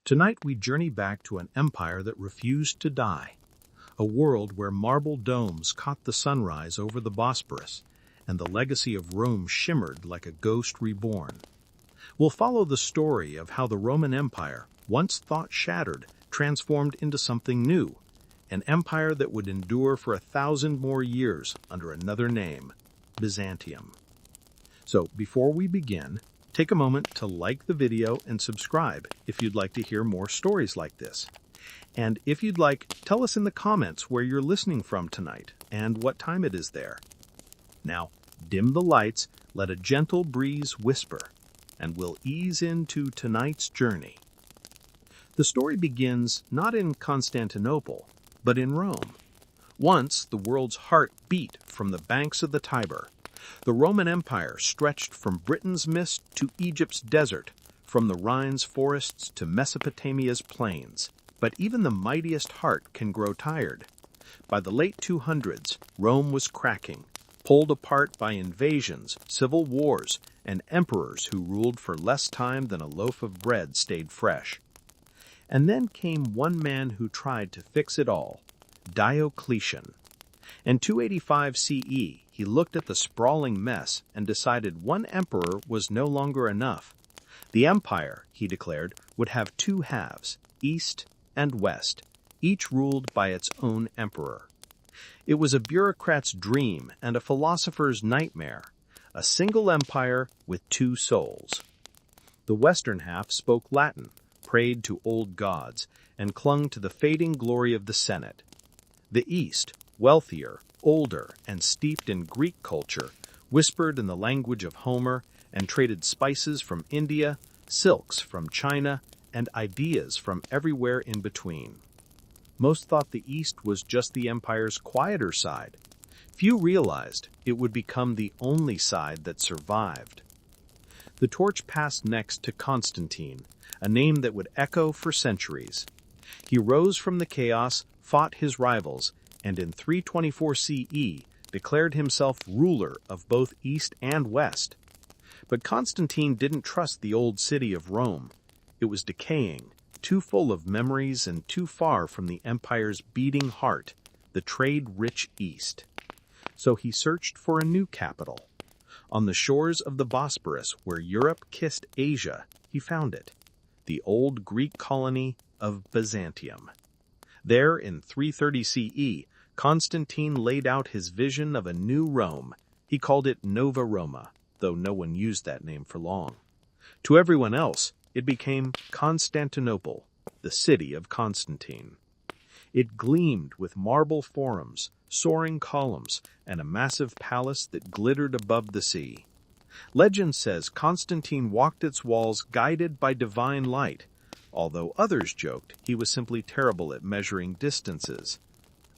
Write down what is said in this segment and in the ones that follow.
Tonight we journey back to an empire that refused to die, a world where marble domes caught the sunrise over the Bosporus, and the legacy of Rome shimmered like a ghost reborn. We'll follow the story of how the Roman Empire, once thought shattered, transformed into something new, an empire that would endure for 1,000 more years under another name, Byzantium. So, before we begin, take a moment to like the video and subscribe if you'd like to hear more stories like this. And if you'd like, tell us in the comments where you're listening from tonight and what time it is there. Now, dim the lights, let a gentle breeze whisper, and we'll ease into tonight's journey. The story begins not in Constantinople, but in Rome. Once, the world's heart beat from the banks of the Tiber. The Roman Empire stretched from Britain's mist to Egypt's desert, from the Rhine's forests to Mesopotamia's plains. But even the mightiest heart can grow tired. By the late 200s, Rome was cracking, pulled apart by invasions, civil wars, and emperors who ruled for less time than a loaf of bread stayed fresh. And then came one man who tried to fix it all, Diocletian. In 285 CE, he looked at the sprawling mess and decided one emperor was no longer enough. The empire, he declared, would have two halves, East and West, each ruled by its own emperor. It was a bureaucrat's dream and a philosopher's nightmare, a single empire with two souls. The western half spoke Latin, prayed to old gods, and clung to the fading glory of the Senate. The East, wealthier, older, and steeped in Greek culture, whispered in the language of Homer and traded spices from India, silks from China, and ideas from everywhere in between. Most thought the East was just the empire's quieter side. Few realized it would become the only side that survived. The torch passed next to Constantine, a name that would echo for centuries. He rose from the chaos, fought his rivals, and in 324 CE declared himself ruler of both East and West. But Constantine didn't trust the old city of Rome. It was decaying, too full of memories and too far from the empire's beating heart, the trade-rich East. So he searched for a new capital. On the shores of the Bosporus, where Europe kissed Asia, he found it, the old Greek colony of Byzantium. There, in 330 CE, Constantine laid out his vision of a new Rome. He called it Nova Roma, though no one used that name for long. To everyone else, it became Constantinople, the city of Constantine. It gleamed with marble forums, soaring columns, and a massive palace that glittered above the sea. Legend says Constantine walked its walls guided by divine light, although others joked he was simply terrible at measuring distances.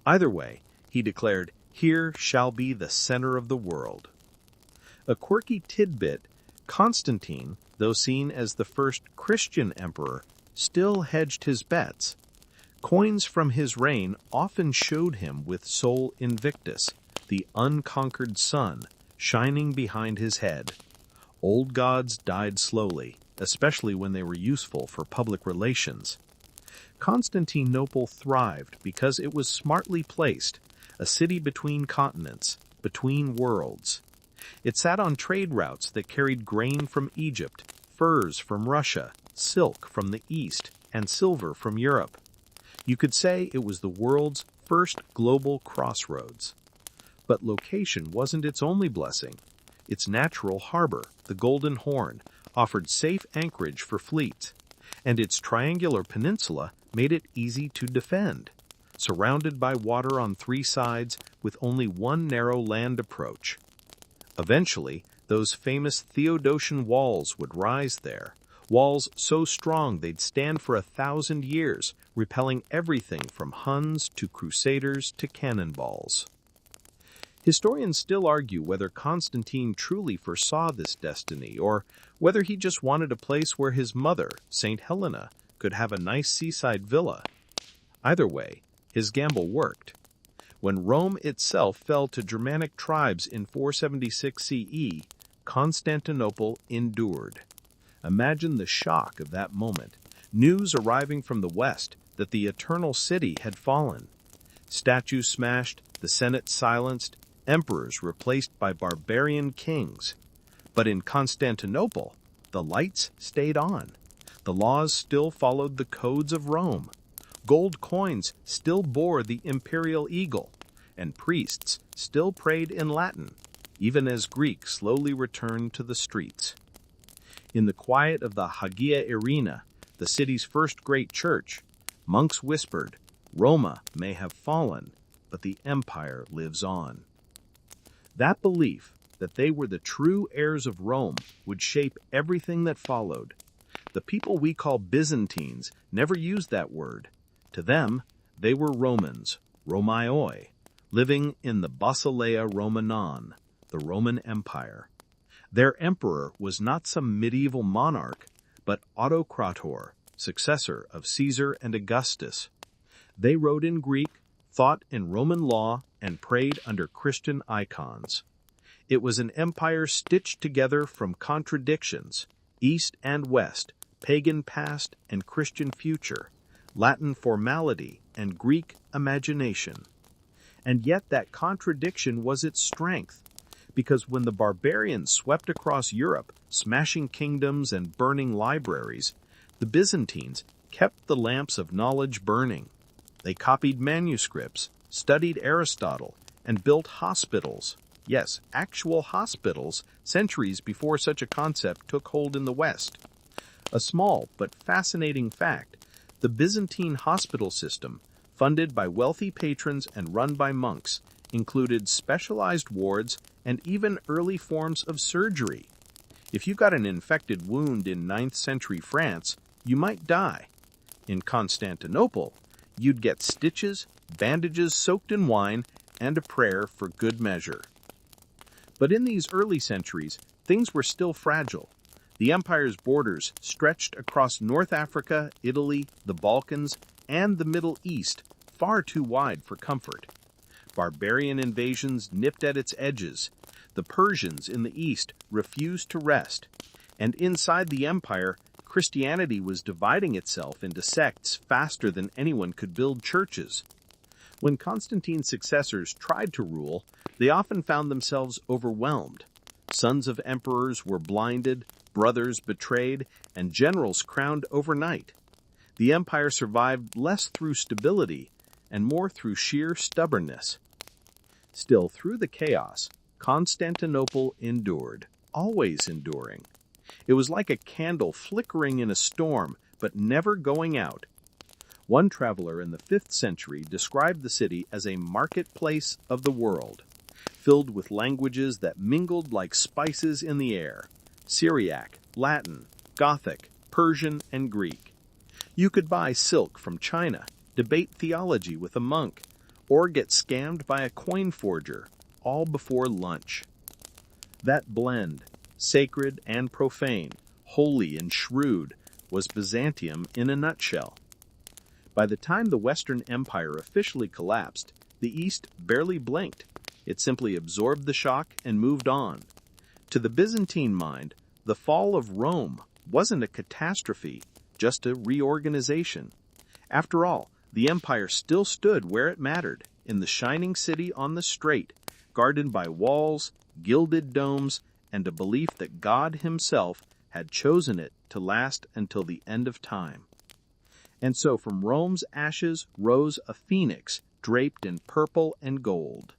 Either way, he declared, "Here shall be the center of the world." A quirky tidbit, Constantine, though seen as the first Christian emperor, still hedged his bets. Coins from his reign often showed him with Sol Invictus, the unconquered sun, shining behind his head. Old gods died slowly, especially when they were useful for public relations. Constantinople thrived because it was smartly placed, a city between continents, between worlds. It sat on trade routes that carried grain from Egypt, furs from Russia, silk from the East, and silver from Europe. You could say it was the world's first global crossroads. But location wasn't its only blessing. Its natural harbor, the Golden Horn, offered safe anchorage for fleets, and its triangular peninsula made it easy to defend, surrounded by water on three sides with only one narrow land approach. Eventually, those famous Theodosian walls would rise there, walls so strong they'd stand for 1,000 years, repelling everything from Huns to Crusaders to cannonballs. Historians still argue whether Constantine truly foresaw this destiny, or whether he just wanted a place where his mother, St. Helena, could have a nice seaside villa. Either way, his gamble worked. When Rome itself fell to Germanic tribes in 476 CE, Constantinople endured. Imagine the shock of that moment. News arriving from the west that the eternal city had fallen. Statues smashed, the Senate silenced, emperors replaced by barbarian kings. But in Constantinople, the lights stayed on. The laws still followed the codes of Rome. Gold coins still bore the imperial eagle, and priests still prayed in Latin, even as Greek slowly returned to the streets. In the quiet of the Hagia Irina, the city's first great church, monks whispered, "Roma may have fallen, but the empire lives on." That belief that they were the true heirs of Rome would shape everything that followed. The people we call Byzantines never used that word. To them, they were Romans, Romaioi, living in the Basileia Romanon, the Roman Empire. Their emperor was not some medieval monarch, but Autocrator, successor of Caesar and Augustus. They wrote in Greek, thought in Roman law, and prayed under Christian icons. It was an empire stitched together from contradictions, east and west, pagan past and Christian future, Latin formality and Greek imagination. And yet that contradiction was its strength, because when the barbarians swept across Europe, smashing kingdoms and burning libraries, the Byzantines kept the lamps of knowledge burning. They copied manuscripts, studied Aristotle, and built hospitals. Yes, actual hospitals, centuries before such a concept took hold in the West. A small but fascinating fact, the Byzantine hospital system, funded by wealthy patrons and run by monks, included specialized wards and even early forms of surgery. If you got an infected wound in 9th century France, you might die. In Constantinople, you'd get stitches, bandages soaked in wine, and a prayer for good measure. But in these early centuries, things were still fragile. The empire's borders stretched across North Africa, Italy, the Balkans, and the Middle East, far too wide for comfort. Barbarian invasions nipped at its edges. The Persians in the east refused to rest. And inside the empire, Christianity was dividing itself into sects faster than anyone could build churches. When Constantine's successors tried to rule, they often found themselves overwhelmed. Sons of emperors were blinded, brothers betrayed, and generals crowned overnight. The empire survived less through stability and more through sheer stubbornness. Still, through the chaos, Constantinople endured, always enduring. It was like a candle flickering in a storm, but never going out. One traveler in the 5th century described the city as a marketplace of the world, filled with languages that mingled like spices in the air: Syriac, Latin, Gothic, Persian, and Greek. You could buy silk from China, debate theology with a monk, or get scammed by a coin forger, all before lunch. That blend, sacred and profane, holy and shrewd, was Byzantium in a nutshell. By the time the Western Empire officially collapsed, the East barely blinked. It simply absorbed the shock and moved on. To the Byzantine mind, the fall of Rome wasn't a catastrophe, just a reorganization. After all, the empire still stood where it mattered, in the shining city on the strait, guarded by walls, gilded domes, and a belief that God himself had chosen it to last until the end of time. And so from Rome's ashes rose a phoenix draped in purple and gold.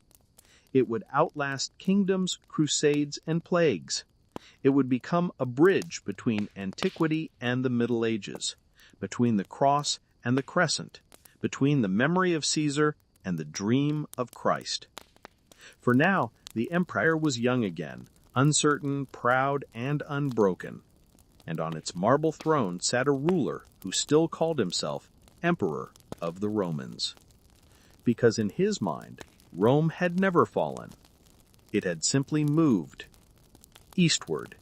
It would outlast kingdoms, crusades, and plagues. It would become a bridge between antiquity and the Middle Ages, between the cross and the crescent, between the memory of Caesar and the dream of Christ. For now, the empire was young again, uncertain, proud, and unbroken. And on its marble throne sat a ruler who still called himself Emperor of the Romans. Because in his mind, Rome had never fallen. It had simply moved eastward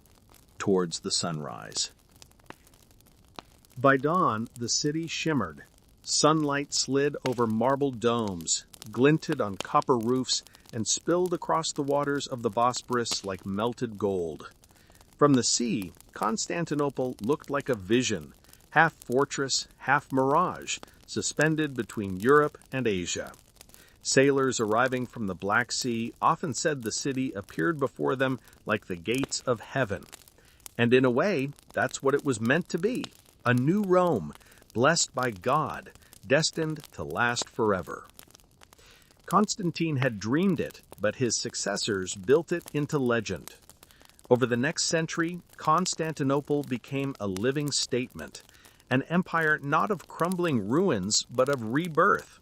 towards the sunrise. By dawn, the city shimmered. Sunlight slid over marble domes, glinted on copper roofs, and spilled across the waters of the Bosporus like melted gold. From the sea, Constantinople looked like a vision, half fortress, half mirage, suspended between Europe and Asia. Sailors arriving from the Black Sea often said the city appeared before them like the gates of heaven. And in a way, that's what it was meant to be, a new Rome, blessed by God, destined to last forever. Constantine had dreamed it, but his successors built it into legend. Over the next century, Constantinople became a living statement, an empire not of crumbling ruins, but of rebirth.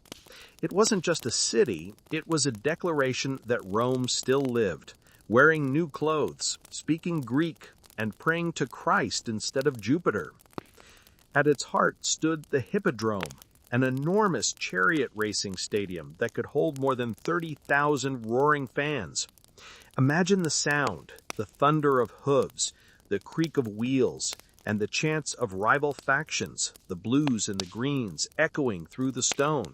It wasn't just a city, it was a declaration that Rome still lived, wearing new clothes, speaking Greek, and praying to Christ instead of Jupiter. At its heart stood the Hippodrome, an enormous chariot racing stadium that could hold more than 30,000 roaring fans. Imagine the sound, the thunder of hooves, the creak of wheels, and the chants of rival factions, the blues and the greens, echoing through the stone.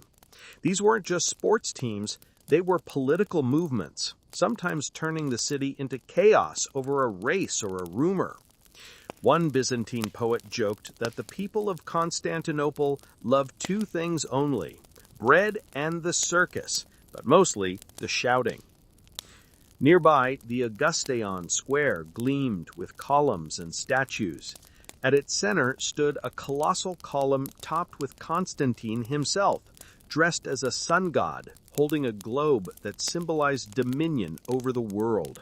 These weren't just sports teams, they were political movements, sometimes turning the city into chaos over a race or a rumor. One Byzantine poet joked that the people of Constantinople loved two things only, bread and the circus, but mostly the shouting. Nearby, the Augustion Square gleamed with columns and statues. At its center stood a colossal column topped with Constantine himself, dressed as a sun god, holding a globe that symbolized dominion over the world.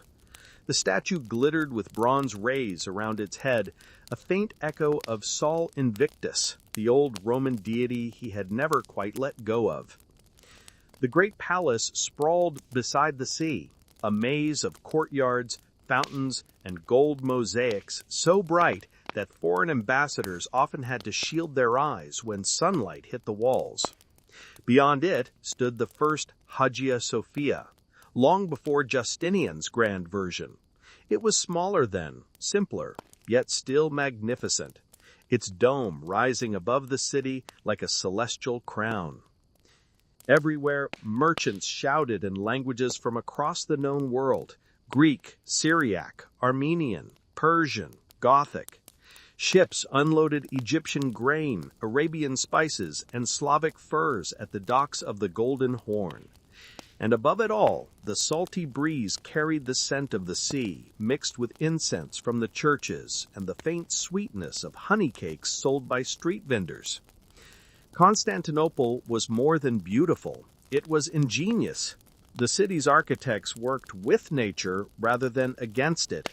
The statue glittered with bronze rays around its head, a faint echo of Sol Invictus, the old Roman deity he had never quite let go of. The great palace sprawled beside the sea, a maze of courtyards, fountains, and gold mosaics so bright that foreign ambassadors often had to shield their eyes when sunlight hit the walls. Beyond it stood the first Hagia Sophia, long before Justinian's grand version. It was smaller then, simpler, yet still magnificent, its dome rising above the city like a celestial crown. Everywhere, merchants shouted in languages from across the known world: Greek, Syriac, Armenian, Persian, Gothic. Ships unloaded Egyptian grain, Arabian spices, and Slavic furs at the docks of the Golden Horn. And above it all, the salty breeze carried the scent of the sea, mixed with incense from the churches and the faint sweetness of honey cakes sold by street vendors. Constantinople was more than beautiful. It was ingenious. The city's architects worked with nature rather than against it.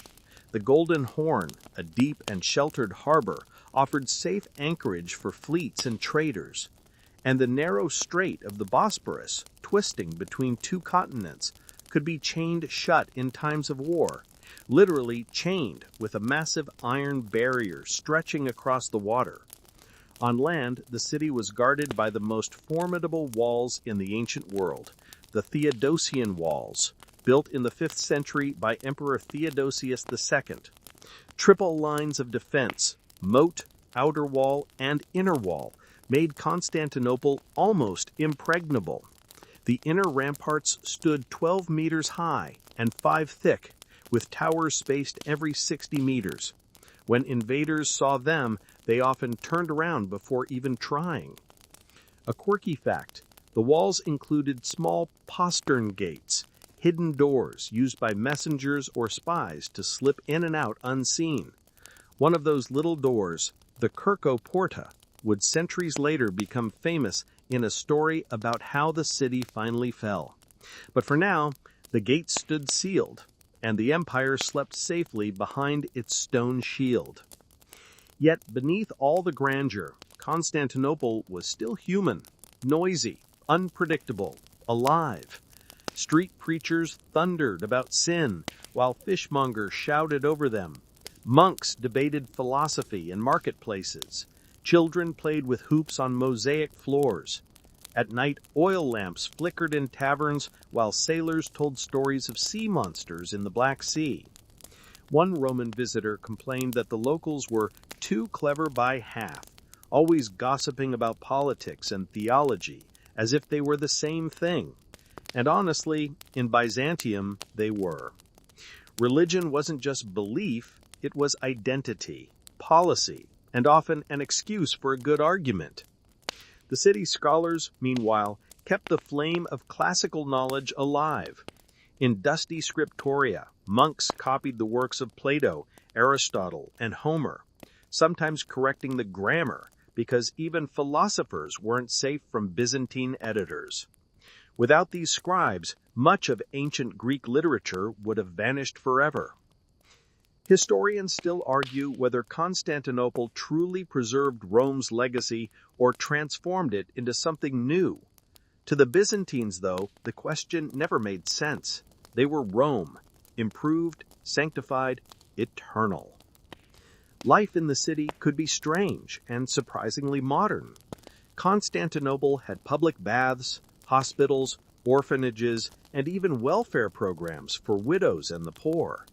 The Golden Horn, a deep and sheltered harbor, offered safe anchorage for fleets and traders. And the narrow strait of the Bosporus, twisting between two continents, could be chained shut in times of war, literally chained with a massive iron barrier stretching across the water. On land, the city was guarded by the most formidable walls in the ancient world, the Theodosian walls, built in the 5th century by Emperor Theodosius II. Triple lines of defense, moat, outer wall, and inner wall, made Constantinople almost impregnable. The inner ramparts stood 12 meters high and 5 thick, with towers spaced every 60 meters. When invaders saw them, they often turned around before even trying. A quirky fact: the walls included small postern gates, hidden doors used by messengers or spies to slip in and out unseen. One of those little doors, the Kirko Porta, would centuries later become famous in a story about how the city finally fell. But for now, the gates stood sealed, and the empire slept safely behind its stone shield. Yet beneath all the grandeur, Constantinople was still human, noisy, unpredictable, alive. Street preachers thundered about sin, while fishmongers shouted over them. Monks debated philosophy in marketplaces. Children played with hoops on mosaic floors. At night, oil lamps flickered in taverns, while sailors told stories of sea monsters in the Black Sea. One Roman visitor complained that the locals were too clever by half, always gossiping about politics and theology, as if they were the same thing. And honestly, in Byzantium, they were. Religion wasn't just belief, it was identity, policy, and often an excuse for a good argument. The city's scholars, meanwhile, kept the flame of classical knowledge alive. In dusty scriptoria, monks copied the works of Plato, Aristotle, and Homer, sometimes correcting the grammar because even philosophers weren't safe from Byzantine editors. Without these scribes, much of ancient Greek literature would have vanished forever. Historians still argue whether Constantinople truly preserved Rome's legacy or transformed it into something new. To the Byzantines, though, the question never made sense. They were Rome, improved, sanctified, eternal. Life in the city could be strange and surprisingly modern. Constantinople had public baths, hospitals, orphanages, and even welfare programs for widows and the poor.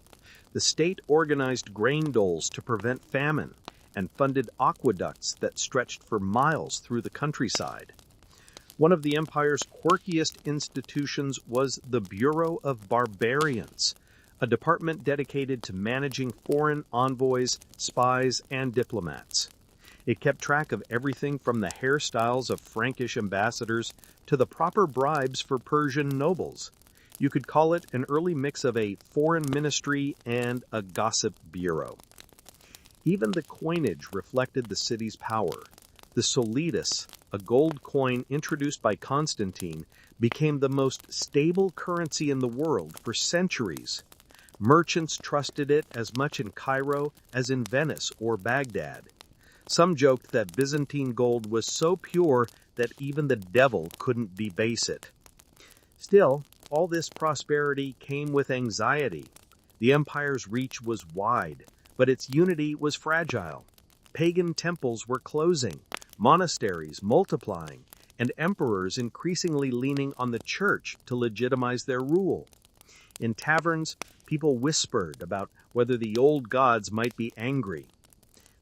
The state organized grain doles to prevent famine and funded aqueducts that stretched for miles through the countryside. One of the empire's quirkiest institutions was the Bureau of Barbarians, a department dedicated to managing foreign envoys, spies, and diplomats. It kept track of everything from the hairstyles of Frankish ambassadors to the proper bribes for Persian nobles. You could call it an early mix of a foreign ministry and a gossip bureau. Even the coinage reflected the city's power. The solidus, a gold coin introduced by Constantine, became the most stable currency in the world for centuries. Merchants trusted it as much in Cairo as in Venice or Baghdad. Some joked that Byzantine gold was so pure that even the devil couldn't debase it. Still, all this prosperity came with anxiety. The empire's reach was wide, but its unity was fragile. Pagan temples were closing, monasteries multiplying, and emperors increasingly leaning on the church to legitimize their rule. In taverns, people whispered about whether the old gods might be angry.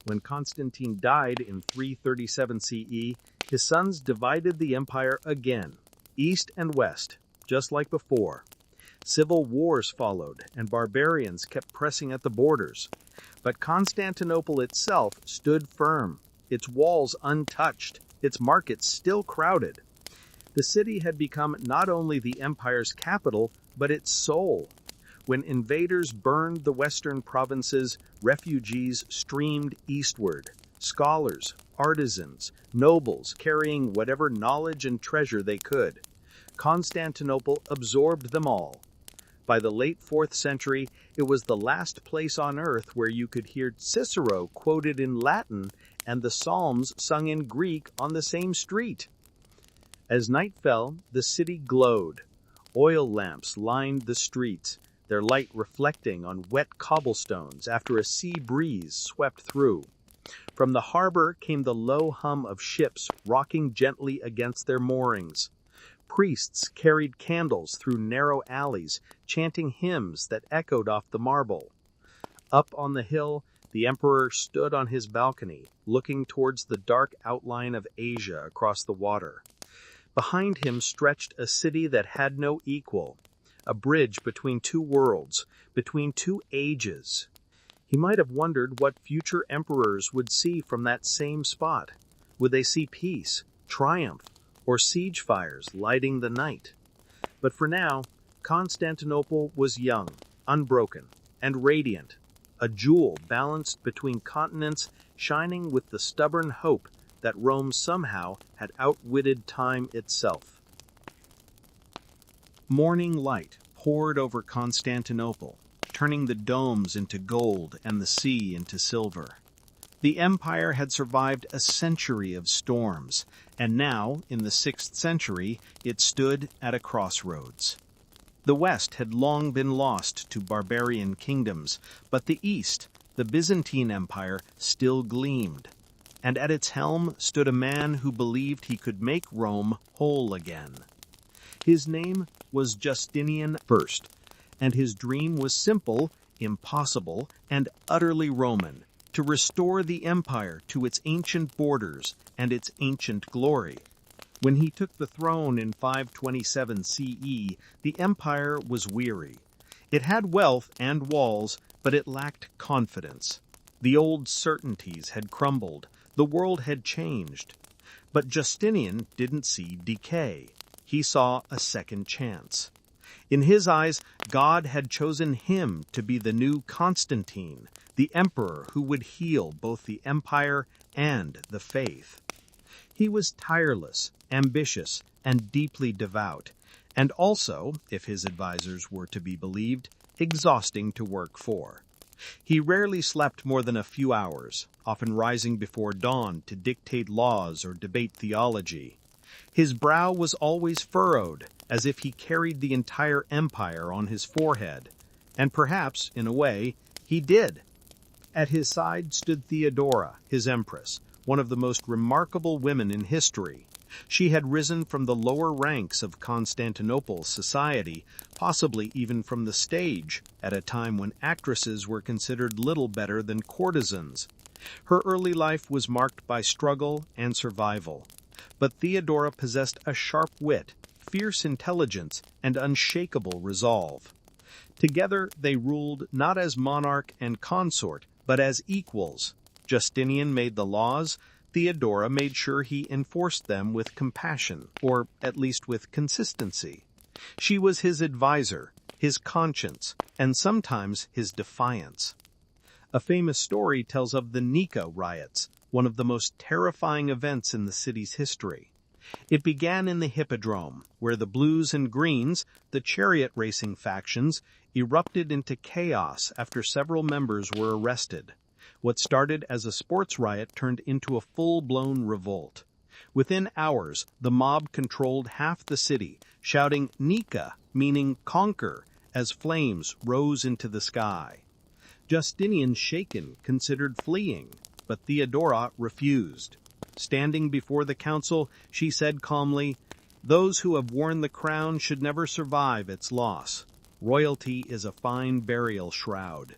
When Constantine died in 337 CE, his sons divided the empire again, east and west, just like before. Civil wars followed, and barbarians kept pressing at the borders. But Constantinople itself stood firm, its walls untouched, its markets still crowded. The city had become not only the empire's capital, but its soul. When invaders burned the western provinces, refugees streamed eastward. Scholars, artisans, nobles carrying whatever knowledge and treasure they could. Constantinople absorbed them all. By the late 4th century, it was the last place on earth where you could hear Cicero quoted in Latin and the Psalms sung in Greek on the same street. As night fell, the city glowed. Oil lamps lined the streets, their light reflecting on wet cobblestones after a sea breeze swept through. From the harbor came the low hum of ships rocking gently against their moorings. Priests carried candles through narrow alleys, chanting hymns that echoed off the marble. Up on the hill, the emperor stood on his balcony, looking towards the dark outline of Asia across the water. Behind him stretched a city that had no equal, a bridge between two worlds, between two ages. He might have wondered what future emperors would see from that same spot. Would they see peace, triumph, or siege fires lighting the night? But for now, Constantinople was young, unbroken, and radiant, a jewel balanced between continents, shining with the stubborn hope that Rome somehow had outwitted time itself. Morning light poured over Constantinople, turning the domes into gold and the sea into silver. The empire had survived a century of storms, and now, in the 6th century, it stood at a crossroads. The West had long been lost to barbarian kingdoms, but the East, the Byzantine Empire, still gleamed. And at its helm stood a man who believed he could make Rome whole again. His name was Justinian I, and his dream was simple, impossible, and utterly Roman: to restore the empire to its ancient borders and its ancient glory. When he took the throne in 527 CE, the empire was weary. It had wealth and walls, but it lacked confidence. The old certainties had crumbled, the world had changed. But Justinian didn't see decay. He saw a second chance. In his eyes, God had chosen him to be the new Constantine, the emperor who would heal both the empire and the faith. He was tireless, ambitious, and deeply devout, and also, if his advisors were to be believed, exhausting to work for. He rarely slept more than a few hours, often rising before dawn to dictate laws or debate theology. His brow was always furrowed, as if he carried the entire empire on his forehead. And perhaps, in a way, he did. At his side stood Theodora, his empress, one of the most remarkable women in history. She had risen from the lower ranks of Constantinople society, possibly even from the stage, at a time when actresses were considered little better than courtesans. Her early life was marked by struggle and survival. But Theodora possessed a sharp wit, fierce intelligence, and unshakable resolve. Together they ruled not as monarch and consort, but as equals. Justinian made the laws, Theodora made sure he enforced them with compassion, or at least with consistency. She was his advisor, his conscience, and sometimes his defiance. A famous story tells of the Nika riots, one of the most terrifying events in the city's history. It began in the Hippodrome, where the Blues and Greens, the chariot racing factions, erupted into chaos after several members were arrested. What started as a sports riot turned into a full-blown revolt. Within hours, the mob controlled half the city, shouting Nika, meaning conquer, as flames rose into the sky. Justinian, shaken, considered fleeing, but Theodora refused. Standing before the council, she said calmly, "Those who have worn the crown should never survive its loss. Royalty is a fine burial shroud."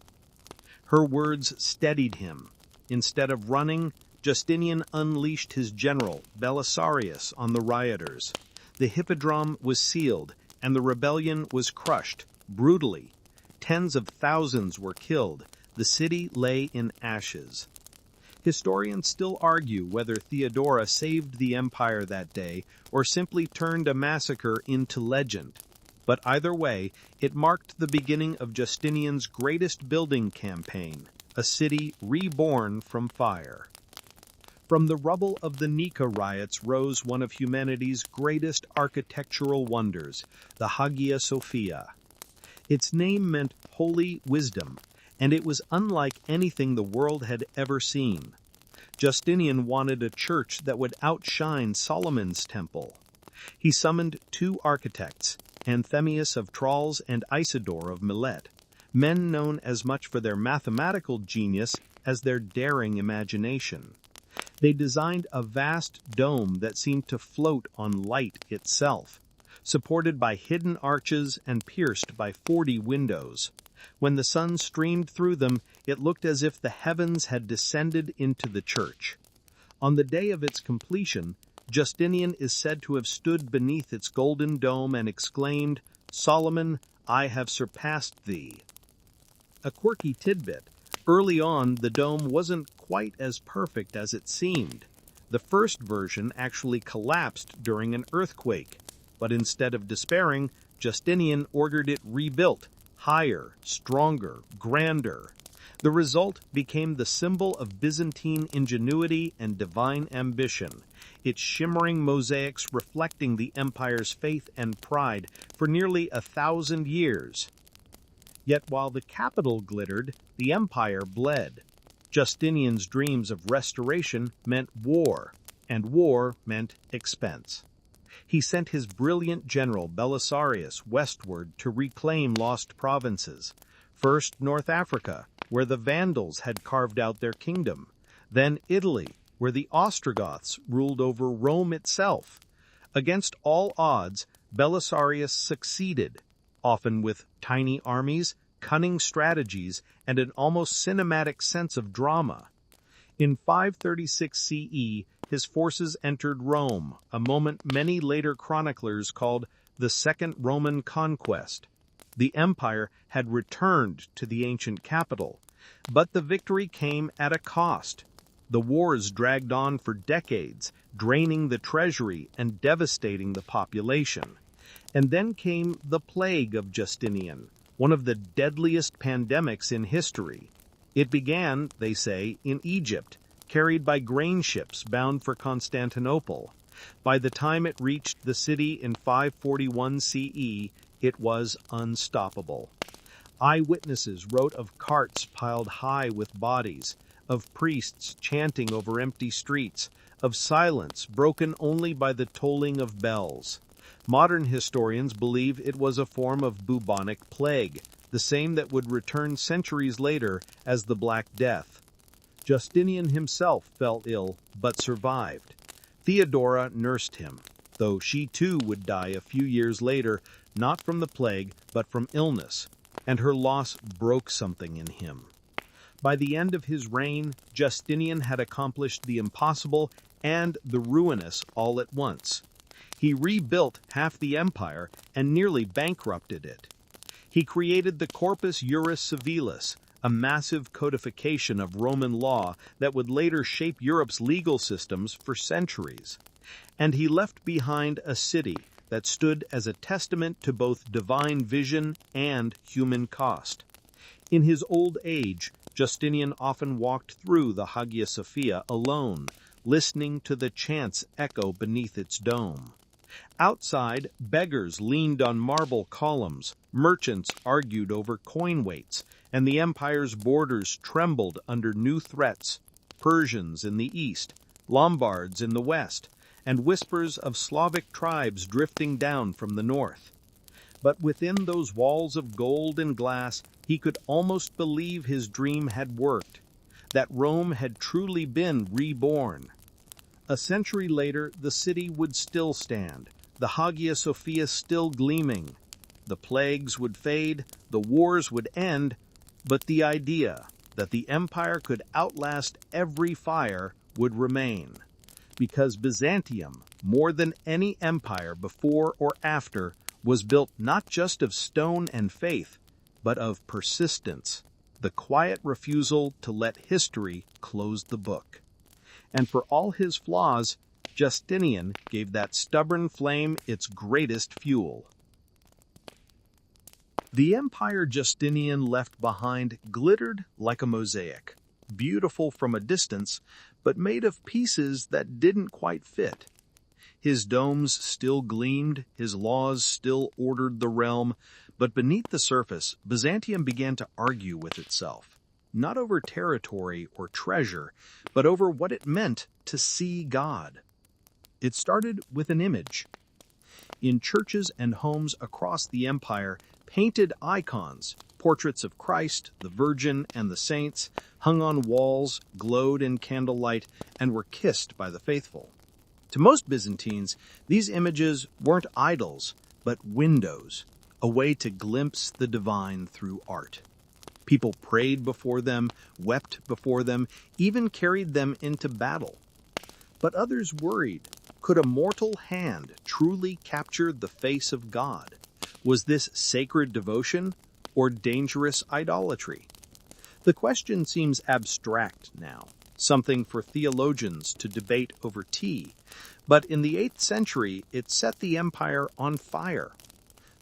Her words steadied him. Instead of running, Justinian unleashed his general, Belisarius, on the rioters. The Hippodrome was sealed, and the rebellion was crushed, brutally. Tens of thousands were killed. The city lay in ashes. Historians still argue whether Theodora saved the empire that day or simply turned a massacre into legend. But either way, it marked the beginning of Justinian's greatest building campaign, a city reborn from fire. From the rubble of the Nika riots rose one of humanity's greatest architectural wonders, the Hagia Sophia. Its name meant holy wisdom, and it was unlike anything the world had ever seen. Justinian wanted a church that would outshine Solomon's temple. He summoned two architects, Anthemius of Tralles and Isidore of Milet, men known as much for their mathematical genius as their daring imagination. They designed a vast dome that seemed to float on light itself, supported by hidden arches and pierced by 40 windows. When the sun streamed through them, it looked as if the heavens had descended into the church. On the day of its completion, Justinian is said to have stood beneath its golden dome and exclaimed, "Solomon, I have surpassed thee." A quirky tidbit. Early on, the dome wasn't quite as perfect as it seemed. The first version actually collapsed during an earthquake, but instead of despairing, Justinian ordered it rebuilt, higher, stronger, grander. The result became the symbol of Byzantine ingenuity and divine ambition, its shimmering mosaics reflecting the empire's faith and pride for nearly 1,000 years. Yet while the capital glittered, the empire bled. Justinian's dreams of restoration meant war, and war meant expense. He sent his brilliant general Belisarius westward to reclaim lost provinces. First North Africa, where the Vandals had carved out their kingdom. Then Italy, where the Ostrogoths ruled over Rome itself. Against all odds, Belisarius succeeded, often with tiny armies, cunning strategies, and an almost cinematic sense of drama. In 536 CE, his forces entered Rome, a moment many later chroniclers called the Second Roman Conquest. The empire had returned to the ancient capital, but the victory came at a cost. The wars dragged on for decades, draining the treasury and devastating the population. And then came the plague of Justinian, one of the deadliest pandemics in history. It began, they say, in Egypt, carried by grain ships bound for Constantinople. By the time it reached the city in 541 CE, it was unstoppable. Eyewitnesses wrote of carts piled high with bodies, of priests chanting over empty streets, of silence broken only by the tolling of bells. Modern historians believe it was a form of bubonic plague, the same that would return centuries later as the Black Death. Justinian himself fell ill, but survived. Theodora nursed him, though she too would die a few years later, not from the plague, but from illness, and her loss broke something in him. By the end of his reign, Justinian had accomplished the impossible and the ruinous all at once. He rebuilt half the empire and nearly bankrupted it. He created the Corpus Juris Civilis, a massive codification of Roman law that would later shape Europe's legal systems for centuries. And he left behind a city that stood as a testament to both divine vision and human cost. In his old age, Justinian often walked through the Hagia Sophia alone, listening to the chants echo beneath its dome. Outside, beggars leaned on marble columns, merchants argued over coin weights, and the empire's borders trembled under new threats: Persians in the east, Lombards in the west, and whispers of Slavic tribes drifting down from the north. But within those walls of gold and glass, he could almost believe his dream had worked, that Rome had truly been reborn. A century later, the city would still stand, the Hagia Sophia still gleaming. The plagues would fade, the wars would end, but the idea that the empire could outlast every fire would remain. Because Byzantium, more than any empire before or after, was built not just of stone and faith, but of persistence, the quiet refusal to let history close the book. And for all his flaws, Justinian gave that stubborn flame its greatest fuel. The empire Justinian left behind glittered like a mosaic, beautiful from a distance, but made of pieces that didn't quite fit. His domes still gleamed, his laws still ordered the realm, but beneath the surface, Byzantium began to argue with itself, not over territory or treasure, but over what it meant to see God. It started with an image. In churches and homes across the empire, painted icons, portraits of Christ, the Virgin, and the saints, hung on walls, glowed in candlelight, and were kissed by the faithful. To most Byzantines, these images weren't idols, but windows, a way to glimpse the divine through art. People prayed before them, wept before them, even carried them into battle. But others worried, could a mortal hand truly capture the face of God? Was this sacred devotion or dangerous idolatry? The question seems abstract now, something for theologians to debate over tea, but in the 8th century it set the empire on fire.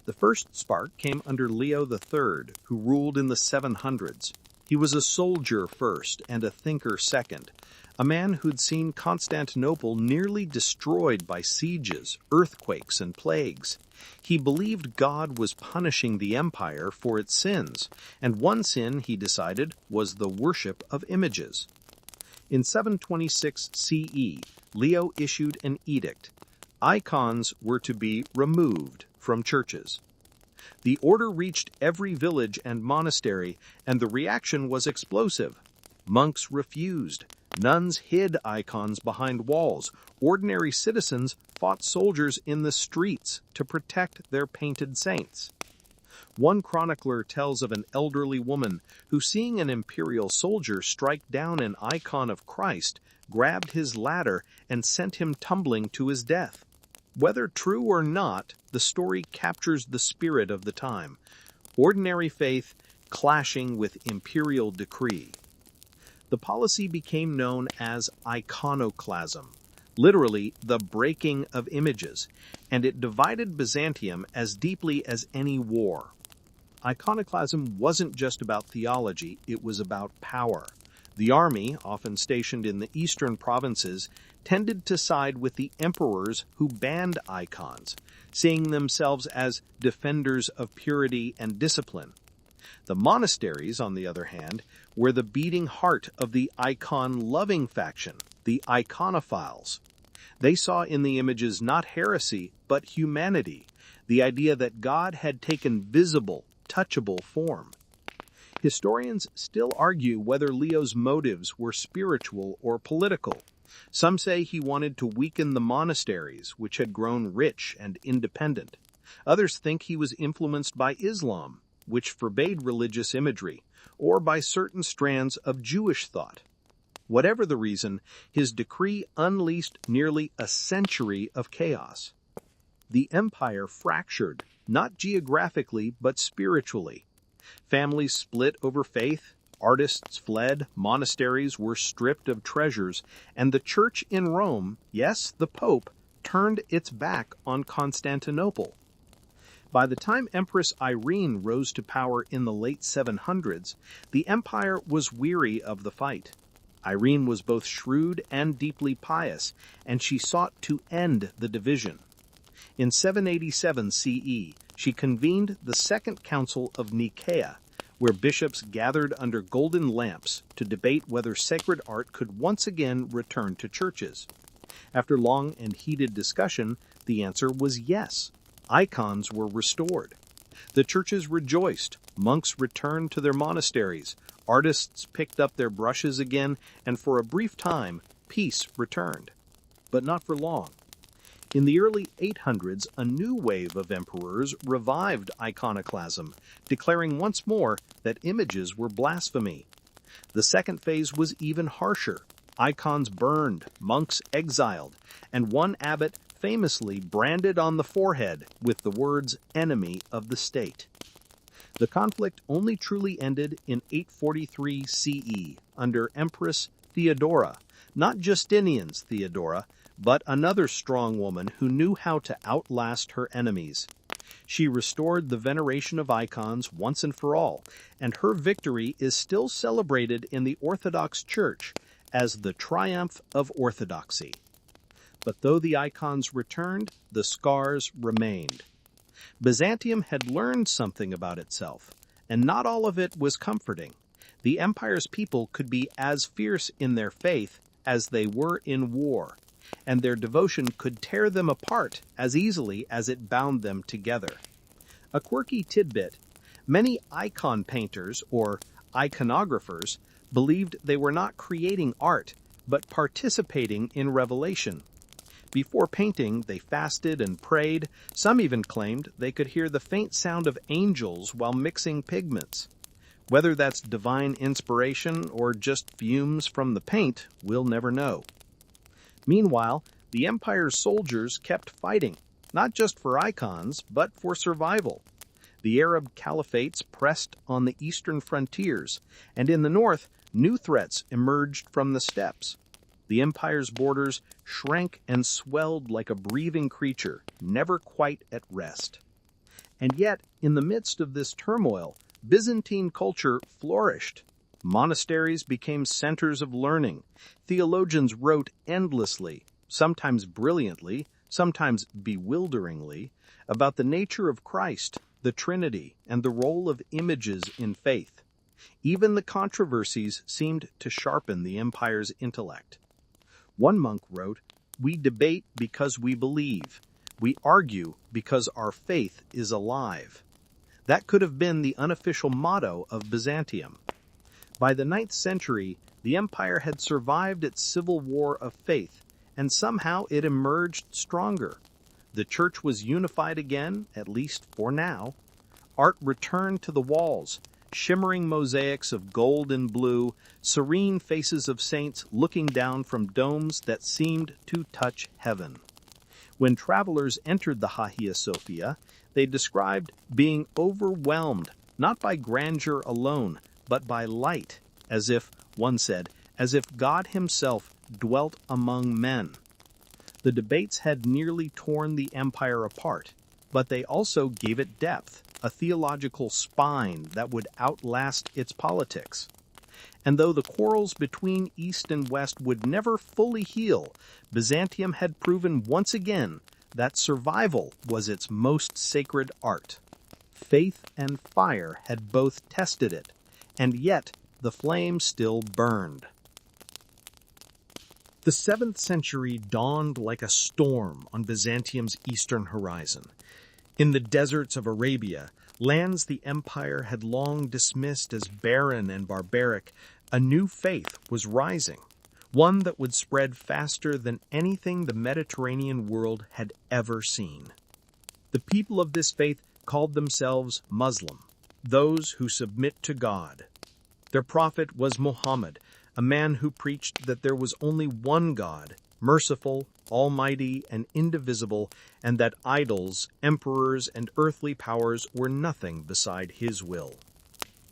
The first spark came under Leo III, who ruled in the 700s. He was a soldier first and a thinker second, a man who'd seen Constantinople nearly destroyed by sieges, earthquakes, and plagues. He believed God was punishing the empire for its sins, and one sin, he decided, was the worship of images. In 726 CE, Leo issued an edict. Icons were to be removed from churches. The order reached every village and monastery, and the reaction was explosive. Monks refused. Nuns hid icons behind walls. Ordinary citizens fought soldiers in the streets to protect their painted saints. One chronicler tells of an elderly woman who, seeing an imperial soldier strike down an icon of Christ, grabbed his ladder and sent him tumbling to his death. Whether true or not, the story captures the spirit of the time. ordinary faith clashing with imperial decree. The policy became known as iconoclasm, literally the breaking of images, and it divided Byzantium as deeply as any war. Iconoclasm wasn't just about theology, it was about power. The army, often stationed in the eastern provinces, tended to side with the emperors who banned icons, seeing themselves as defenders of purity and discipline. The monasteries, on the other hand, were the beating heart of the icon-loving faction, the iconophiles. They saw in the images not heresy, but humanity, the idea that God had taken visible, touchable form. Historians still argue whether Leo's motives were spiritual or political. Some say he wanted to weaken the monasteries, which had grown rich and independent. Others think he was influenced by Islam, which forbade religious imagery, or by certain strands of Jewish thought. Whatever the reason, his decree unleashed nearly a century of chaos. The empire fractured, not geographically but spiritually. Families split over faith, artists fled, monasteries were stripped of treasures, and the church in Rome, yes, the Pope, turned its back on Constantinople. By the time Empress Irene rose to power in the late 700s, the empire was weary of the fight. Irene was both shrewd and deeply pious, and she sought to end the division. In 787 CE, she convened the Second Council of Nicaea, where bishops gathered under golden lamps to debate whether sacred art could once again return to churches. After long and heated discussion, the answer was yes. Icons were restored. The churches rejoiced, monks returned to their monasteries, artists picked up their brushes again, and for a brief time, peace returned. But not for long. In the early 800s, a new wave of emperors revived iconoclasm, declaring once more that images were blasphemy. The second phase was even harsher. Icons burned, monks exiled, and one abbot famously branded on the forehead with the words "enemy of the state." The conflict only truly ended in 843 CE under Empress Theodora, not Justinian's Theodora, but another strong woman who knew how to outlast her enemies. She restored the veneration of icons once and for all, and her victory is still celebrated in the Orthodox Church as the triumph of orthodoxy. But though the icons returned, the scars remained. Byzantium had learned something about itself, and not all of it was comforting. The empire's people could be as fierce in their faith as they were in war, and their devotion could tear them apart as easily as it bound them together. A quirky tidbit: many icon painters, or iconographers, believed they were not creating art, but participating in revelation. Before painting, they fasted and prayed. Some even claimed they could hear the faint sound of angels while mixing pigments. Whether that's divine inspiration or just fumes from the paint, we'll never know. Meanwhile, the empire's soldiers kept fighting, not just for icons, but for survival. The Arab caliphates pressed on the eastern frontiers, and in the north, new threats emerged from the steppes. The empire's borders shrank and swelled like a breathing creature, never quite at rest. And yet, in the midst of this turmoil, Byzantine culture flourished. Monasteries became centers of learning. Theologians wrote endlessly, sometimes brilliantly, sometimes bewilderingly, about the nature of Christ, the Trinity, and the role of images in faith. Even the controversies seemed to sharpen the empire's intellect. One monk wrote, "We debate because we believe. We argue because our faith is alive." That could have been the unofficial motto of Byzantium. By the 9th century, the empire had survived its civil war of faith, and somehow it emerged stronger. The church was unified again, at least for now. Art returned to the walls, shimmering mosaics of gold and blue, serene faces of saints looking down from domes that seemed to touch heaven. When travelers entered the Hagia Sophia, they described being overwhelmed not by grandeur alone, but by light, as if, one said, as if God himself dwelt among men. The debates had nearly torn the empire apart, but they also gave it depth, a theological spine that would outlast its politics. And though the quarrels between East and West would never fully heal, Byzantium had proven once again that survival was its most sacred art. Faith and fire had both tested it, and yet the flame still burned. The 7th century dawned like a storm on Byzantium's eastern horizon. In the deserts of Arabia, lands the empire had long dismissed as barren and barbaric, a new faith was rising, one that would spread faster than anything the Mediterranean world had ever seen. The people of this faith called themselves Muslim, those who submit to God. Their prophet was Muhammad, a man who preached that there was only one God, merciful, almighty, and indivisible, and that idols, emperors, and earthly powers were nothing beside his will.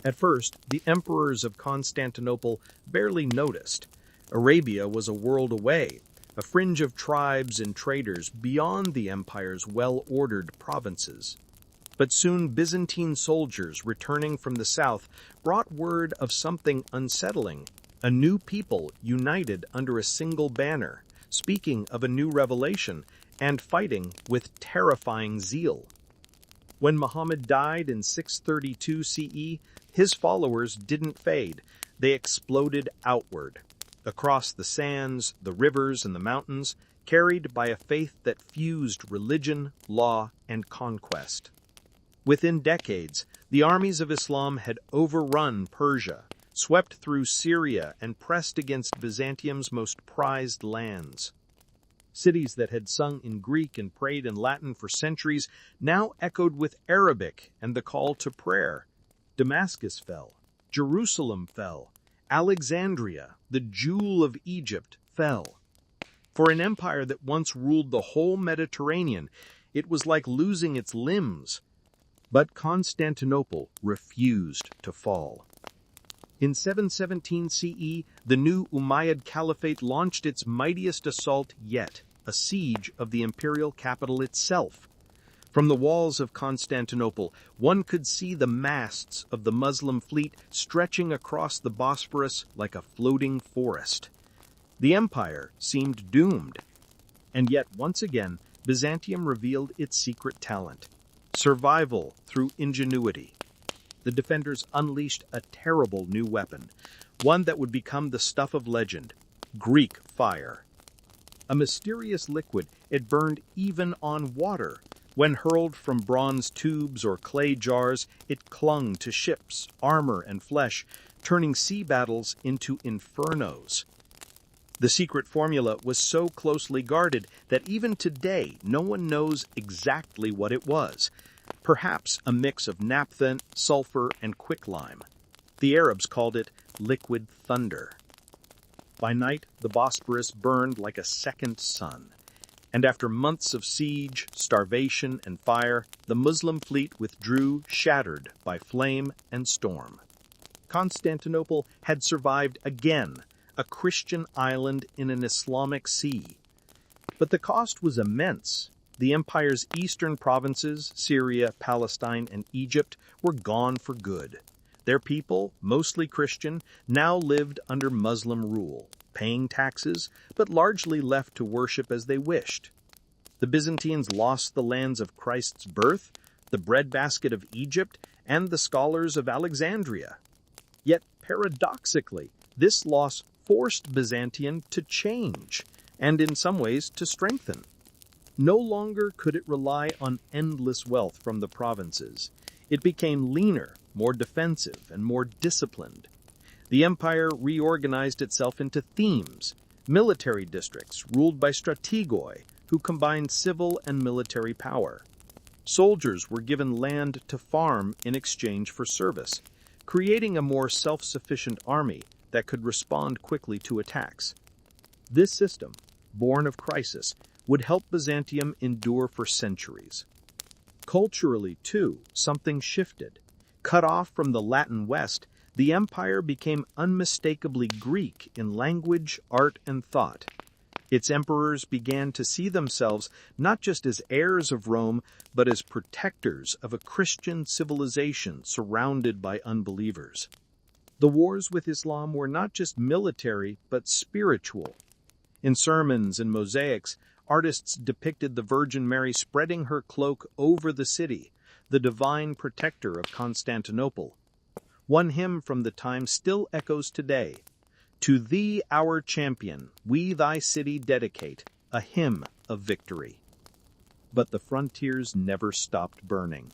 At first, the emperors of Constantinople barely noticed. Arabia was a world away, a fringe of tribes and traders beyond the empire's well-ordered provinces. But soon Byzantine soldiers returning from the south brought word of something unsettling, a new people united under a single banner, speaking of a new revelation, and fighting with terrifying zeal. When Muhammad died in 632 CE, his followers didn't fade, they exploded outward, across the sands, the rivers, and the mountains, carried by a faith that fused religion, law, and conquest. Within decades, the armies of Islam had overrun Persia, swept through Syria, and pressed against Byzantium's most prized lands. Cities that had sung in Greek and prayed in Latin for centuries now echoed with Arabic and the call to prayer. Damascus fell, Jerusalem fell, Alexandria, the jewel of Egypt, fell. For an empire that once ruled the whole Mediterranean, it was like losing its limbs. But Constantinople refused to fall. In 717 CE, the new Umayyad Caliphate launched its mightiest assault yet, a siege of the imperial capital itself. From the walls of Constantinople, one could see the masts of the Muslim fleet stretching across the Bosphorus like a floating forest. The empire seemed doomed. And yet, once again, Byzantium revealed its secret talent: survival through ingenuity. The defenders unleashed a terrible new weapon, one that would become the stuff of legend: Greek fire. A mysterious liquid, it burned even on water. When hurled from bronze tubes or clay jars, it clung to ships, armor, and flesh, turning sea battles into infernos. The secret formula was so closely guarded that even today no one knows exactly what it was. Perhaps a mix of naphtha, sulfur, and quicklime. The Arabs called it liquid thunder. By night, the Bosphorus burned like a second sun. And after months of siege, starvation, and fire, the Muslim fleet withdrew, shattered by flame and storm. Constantinople had survived again, a Christian island in an Islamic sea. But the cost was immense. The empire's eastern provinces, Syria, Palestine, and Egypt, were gone for good. Their people, mostly Christian, now lived under Muslim rule, paying taxes, but largely left to worship as they wished. The Byzantines lost the lands of Christ's birth, the breadbasket of Egypt, and the scholars of Alexandria. Yet, paradoxically, this loss forced Byzantium to change, and in some ways to strengthen. No longer could it rely on endless wealth from the provinces. It became leaner, more defensive, and more disciplined. The empire reorganized itself into themes, military districts ruled by strategoi, who combined civil and military power. Soldiers were given land to farm in exchange for service, creating a more self-sufficient army that could respond quickly to attacks. This system, born of crisis, would help Byzantium endure for centuries. Culturally, too, something shifted. Cut off from the Latin West, the empire became unmistakably Greek in language, art, and thought. Its emperors began to see themselves not just as heirs of Rome, but as protectors of a Christian civilization surrounded by unbelievers. The wars with Islam were not just military, but spiritual. In sermons and mosaics, artists depicted the Virgin Mary spreading her cloak over the city, the divine protector of Constantinople. One hymn from the time still echoes today. To thee, our champion, we thy city dedicate, a hymn of victory. But the frontiers never stopped burning.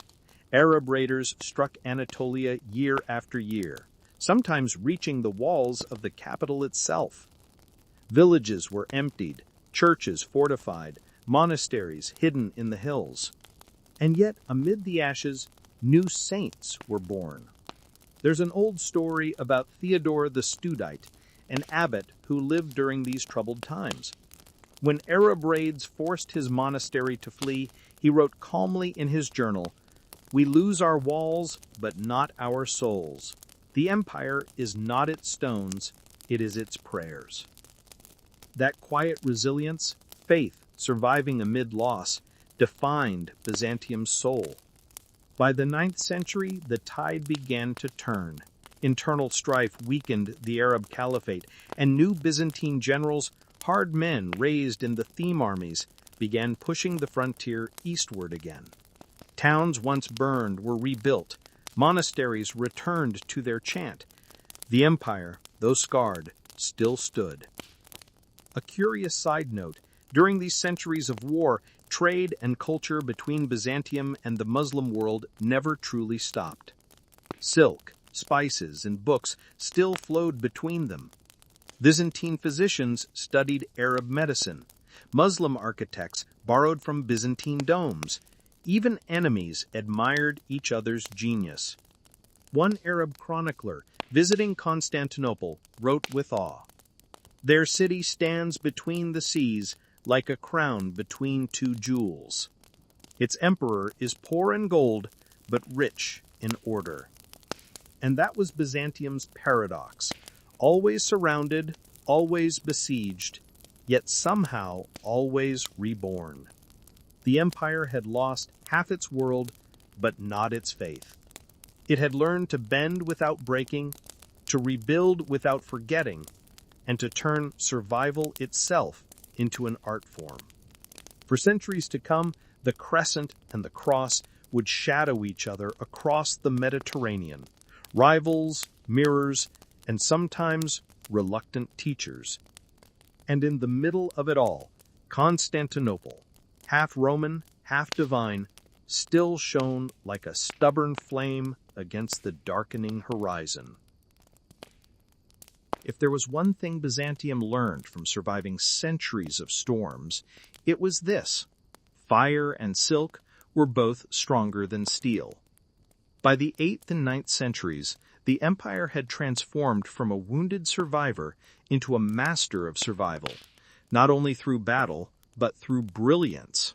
Arab raiders struck Anatolia year after year, sometimes reaching the walls of the capital itself. Villages were emptied, churches fortified, monasteries hidden in the hills. And yet, amid the ashes, new saints were born. There's an old story about Theodore the Studite, an abbot who lived during these troubled times. When Arab raids forced his monastery to flee, he wrote calmly in his journal, "We lose our walls, but not our souls. The empire is not its stones, it is its prayers." That quiet resilience, faith surviving amid loss, defined Byzantium's soul. By the 9th century, the tide began to turn. Internal strife weakened the Arab Caliphate, and new Byzantine generals, hard men raised in the theme armies, began pushing the frontier eastward again. Towns once burned were rebuilt. Monasteries returned to their chant. The empire, though scarred, still stood. A curious side note, during these centuries of war, trade and culture between Byzantium and the Muslim world never truly stopped. Silk, spices, and books still flowed between them. Byzantine physicians studied Arab medicine. Muslim architects borrowed from Byzantine domes. Even enemies admired each other's genius. One Arab chronicler, visiting Constantinople, wrote with awe, "Their city stands between the seas like a crown between two jewels. Its emperor is poor in gold, but rich in order." And that was Byzantium's paradox. Always surrounded, always besieged, yet somehow always reborn. The empire had lost half its world, but not its faith. It had learned to bend without breaking, to rebuild without forgetting, and to turn survival itself into an art form. For centuries to come, the crescent and the cross would shadow each other across the Mediterranean, rivals, mirrors, and sometimes reluctant teachers. And in the middle of it all, Constantinople, half Roman, half divine, still shone like a stubborn flame against the darkening horizon. If there was one thing Byzantium learned from surviving centuries of storms, it was this: fire and silk were both stronger than steel. By the 8th and 9th centuries, the empire had transformed from a wounded survivor into a master of survival, not only through battle, but through brilliance.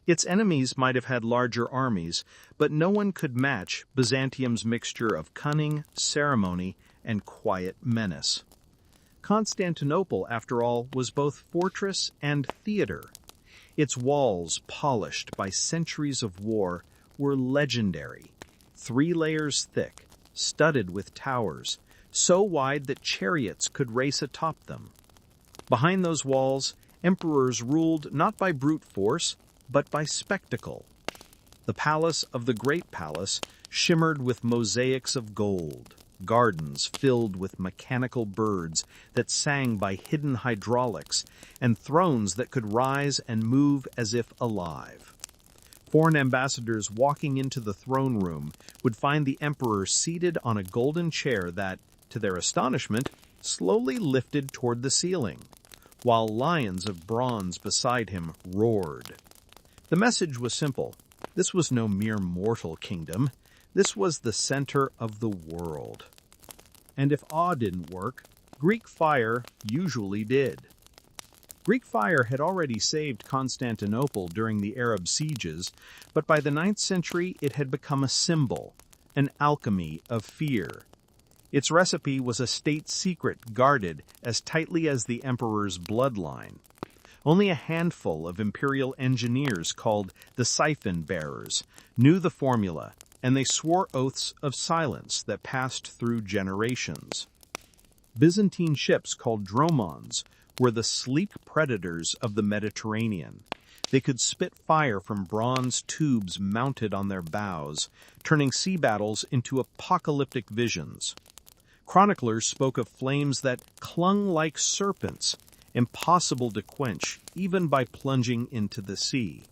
Its enemies might have had larger armies, but no one could match Byzantium's mixture of cunning, ceremony, and quiet menace. Constantinople, after all, was both fortress and theater. Its walls, polished by centuries of war, were legendary. 3 layers thick, studded with towers, so wide that chariots could race atop them. Behind those walls, emperors ruled not by brute force, but by spectacle. The palace of the Great Palace shimmered with mosaics of gold, gardens filled with mechanical birds that sang by hidden hydraulics, and thrones that could rise and move as if alive. Foreign ambassadors walking into the throne room would find the emperor seated on a golden chair that, to their astonishment, slowly lifted toward the ceiling, while lions of bronze beside him roared. The message was simple. This was no mere mortal kingdom. This was the center of the world. And if awe didn't work, Greek fire usually did. Greek fire had already saved Constantinople during the Arab sieges, but by the 9th century it had become a symbol, an alchemy of fear. Its recipe was a state secret guarded as tightly as the emperor's bloodline. Only a handful of imperial engineers called the siphon bearers knew the formula, and they swore oaths of silence that passed through generations. Byzantine ships called dromons were the sleek predators of the Mediterranean. They could spit fire from bronze tubes mounted on their bows, turning sea battles into apocalyptic visions. Chroniclers spoke of flames that clung like serpents, impossible to quench even by plunging into the sea.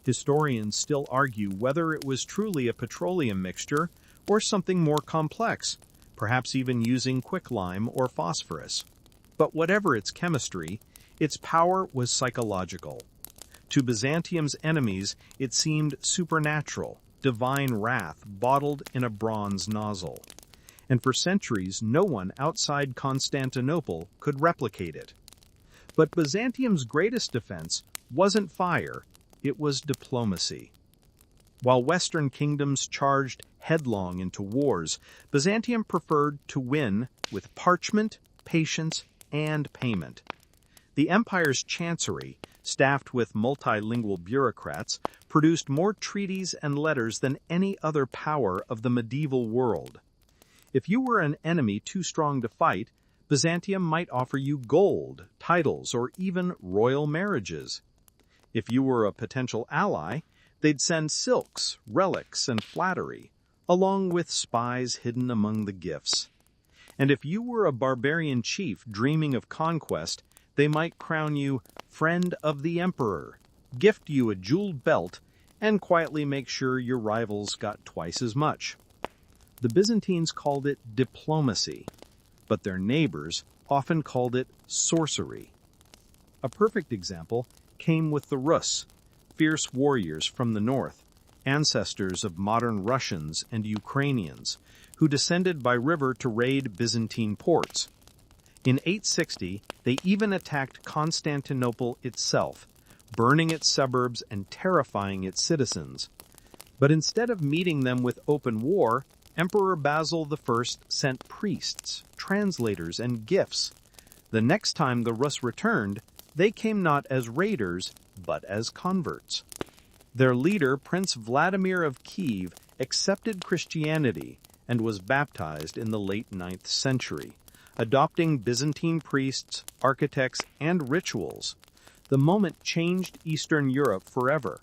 Historians still argue whether it was truly a petroleum mixture or something more complex, perhaps even using quicklime or phosphorus. But whatever its chemistry, its power was psychological. To Byzantium's enemies, it seemed supernatural, divine wrath bottled in a bronze nozzle. And for centuries, no one outside Constantinople could replicate it. But Byzantium's greatest defense wasn't fire, it was diplomacy. While Western kingdoms charged headlong into wars, Byzantium preferred to win with parchment, patience, and payment. The empire's chancery, staffed with multilingual bureaucrats, produced more treaties and letters than any other power of the medieval world. If you were an enemy too strong to fight, Byzantium might offer you gold, titles, or even royal marriages. If you were a potential ally, they'd send silks, relics, and flattery, along with spies hidden among the gifts. And if you were a barbarian chief dreaming of conquest, they might crown you friend of the emperor, gift you a jeweled belt, and quietly make sure your rivals got twice as much. The Byzantines called it diplomacy, but their neighbors often called it sorcery. A perfect example came with the Rus, fierce warriors from the north, ancestors of modern Russians and Ukrainians, who descended by river to raid Byzantine ports. In 860, they even attacked Constantinople itself, burning its suburbs and terrifying its citizens. But instead of meeting them with open war, Emperor Basil I sent priests, translators, and gifts. The next time the Rus returned, they came not as raiders, but as converts. Their leader, Prince Vladimir of Kiev, accepted Christianity and was baptized in the late 9th century, adopting Byzantine priests, architects, and rituals. The moment changed Eastern Europe forever.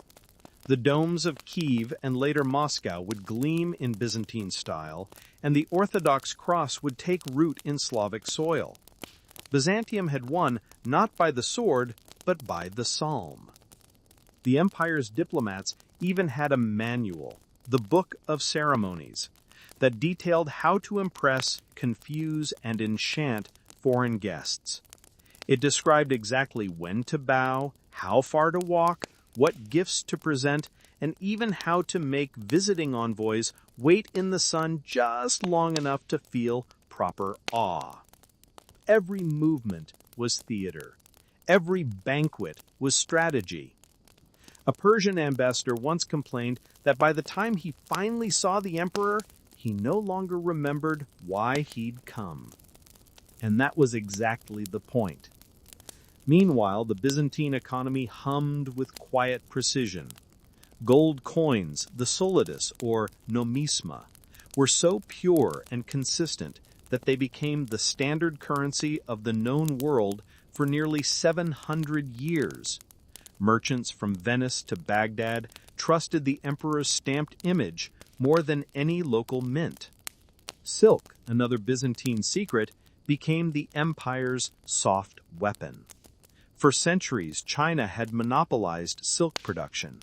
The domes of Kiev and later Moscow would gleam in Byzantine style, and the Orthodox cross would take root in Slavic soil. Byzantium had won not by the sword, but by the psalm. The empire's diplomats even had a manual, the Book of Ceremonies, that detailed how to impress, confuse, and enchant foreign guests. It described exactly when to bow, how far to walk, what gifts to present, and even how to make visiting envoys wait in the sun just long enough to feel proper awe. Every movement was theater. Every banquet was strategy. A Persian ambassador once complained that by the time he finally saw the emperor, he no longer remembered why he'd come. And that was exactly the point. Meanwhile, the Byzantine economy hummed with quiet precision. Gold coins, the solidus, or nomisma, were so pure and consistent that they became the standard currency of the known world for nearly 700 years. Merchants from Venice to Baghdad trusted the emperor's stamped image more than any local mint. Silk, another Byzantine secret, became the empire's soft weapon. For centuries, China had monopolized silk production.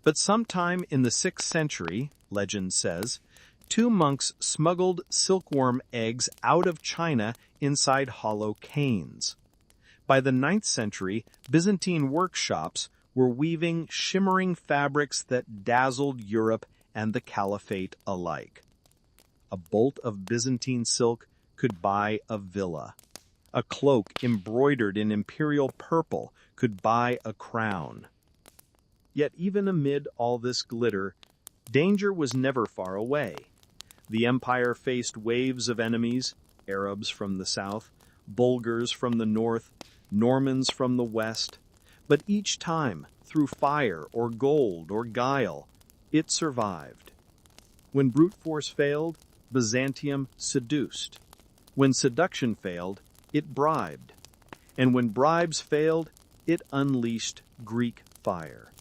But sometime in the 6th century, legend says, 2 monks smuggled silkworm eggs out of China inside hollow canes. By the 9th century, Byzantine workshops were weaving shimmering fabrics that dazzled Europe and the Caliphate alike. A bolt of Byzantine silk could buy a villa. A cloak embroidered in imperial purple could buy a crown. Yet even amid all this glitter, danger was never far away. The empire faced waves of enemies, Arabs from the south, Bulgars from the north, Normans from the west, but each time, through fire or gold or guile, it survived. When brute force failed, Byzantium seduced. When seduction failed, it bribed. And when bribes failed, it unleashed Greek fire.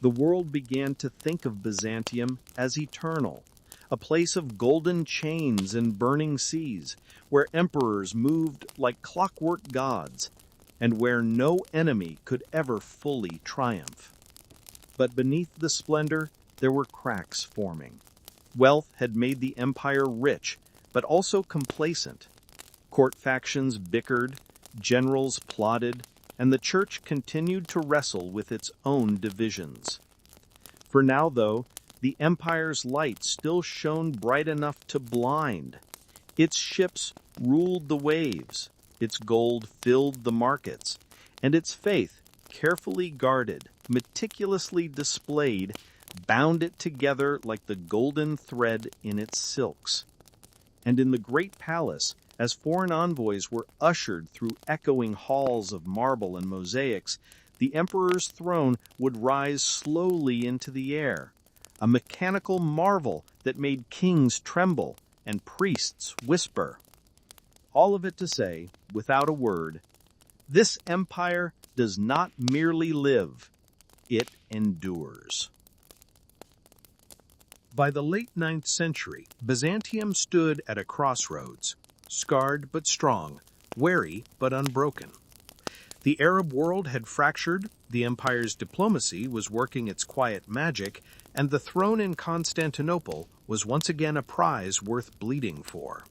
The world began to think of Byzantium as eternal, a place of golden chains and burning seas, where emperors moved like clockwork gods, and where no enemy could ever fully triumph. But beneath the splendor, there were cracks forming. Wealth had made the empire rich, but also complacent. Court factions bickered, generals plotted, and the church continued to wrestle with its own divisions. For now, though, the empire's light still shone bright enough to blind. Its ships ruled the waves, its gold filled the markets, and its faith, carefully guarded, meticulously displayed, bound it together like the golden thread in its silks. And in the great palace, as foreign envoys were ushered through echoing halls of marble and mosaics, the emperor's throne would rise slowly into the air, a mechanical marvel that made kings tremble and priests whisper. All of it to say, without a word, this empire does not merely live, it endures. By the late 9th century, Byzantium stood at a crossroads, scarred but strong, wary but unbroken. The Arab world had fractured, the empire's diplomacy was working its quiet magic, and the throne in Constantinople was once again a prize worth bleeding for.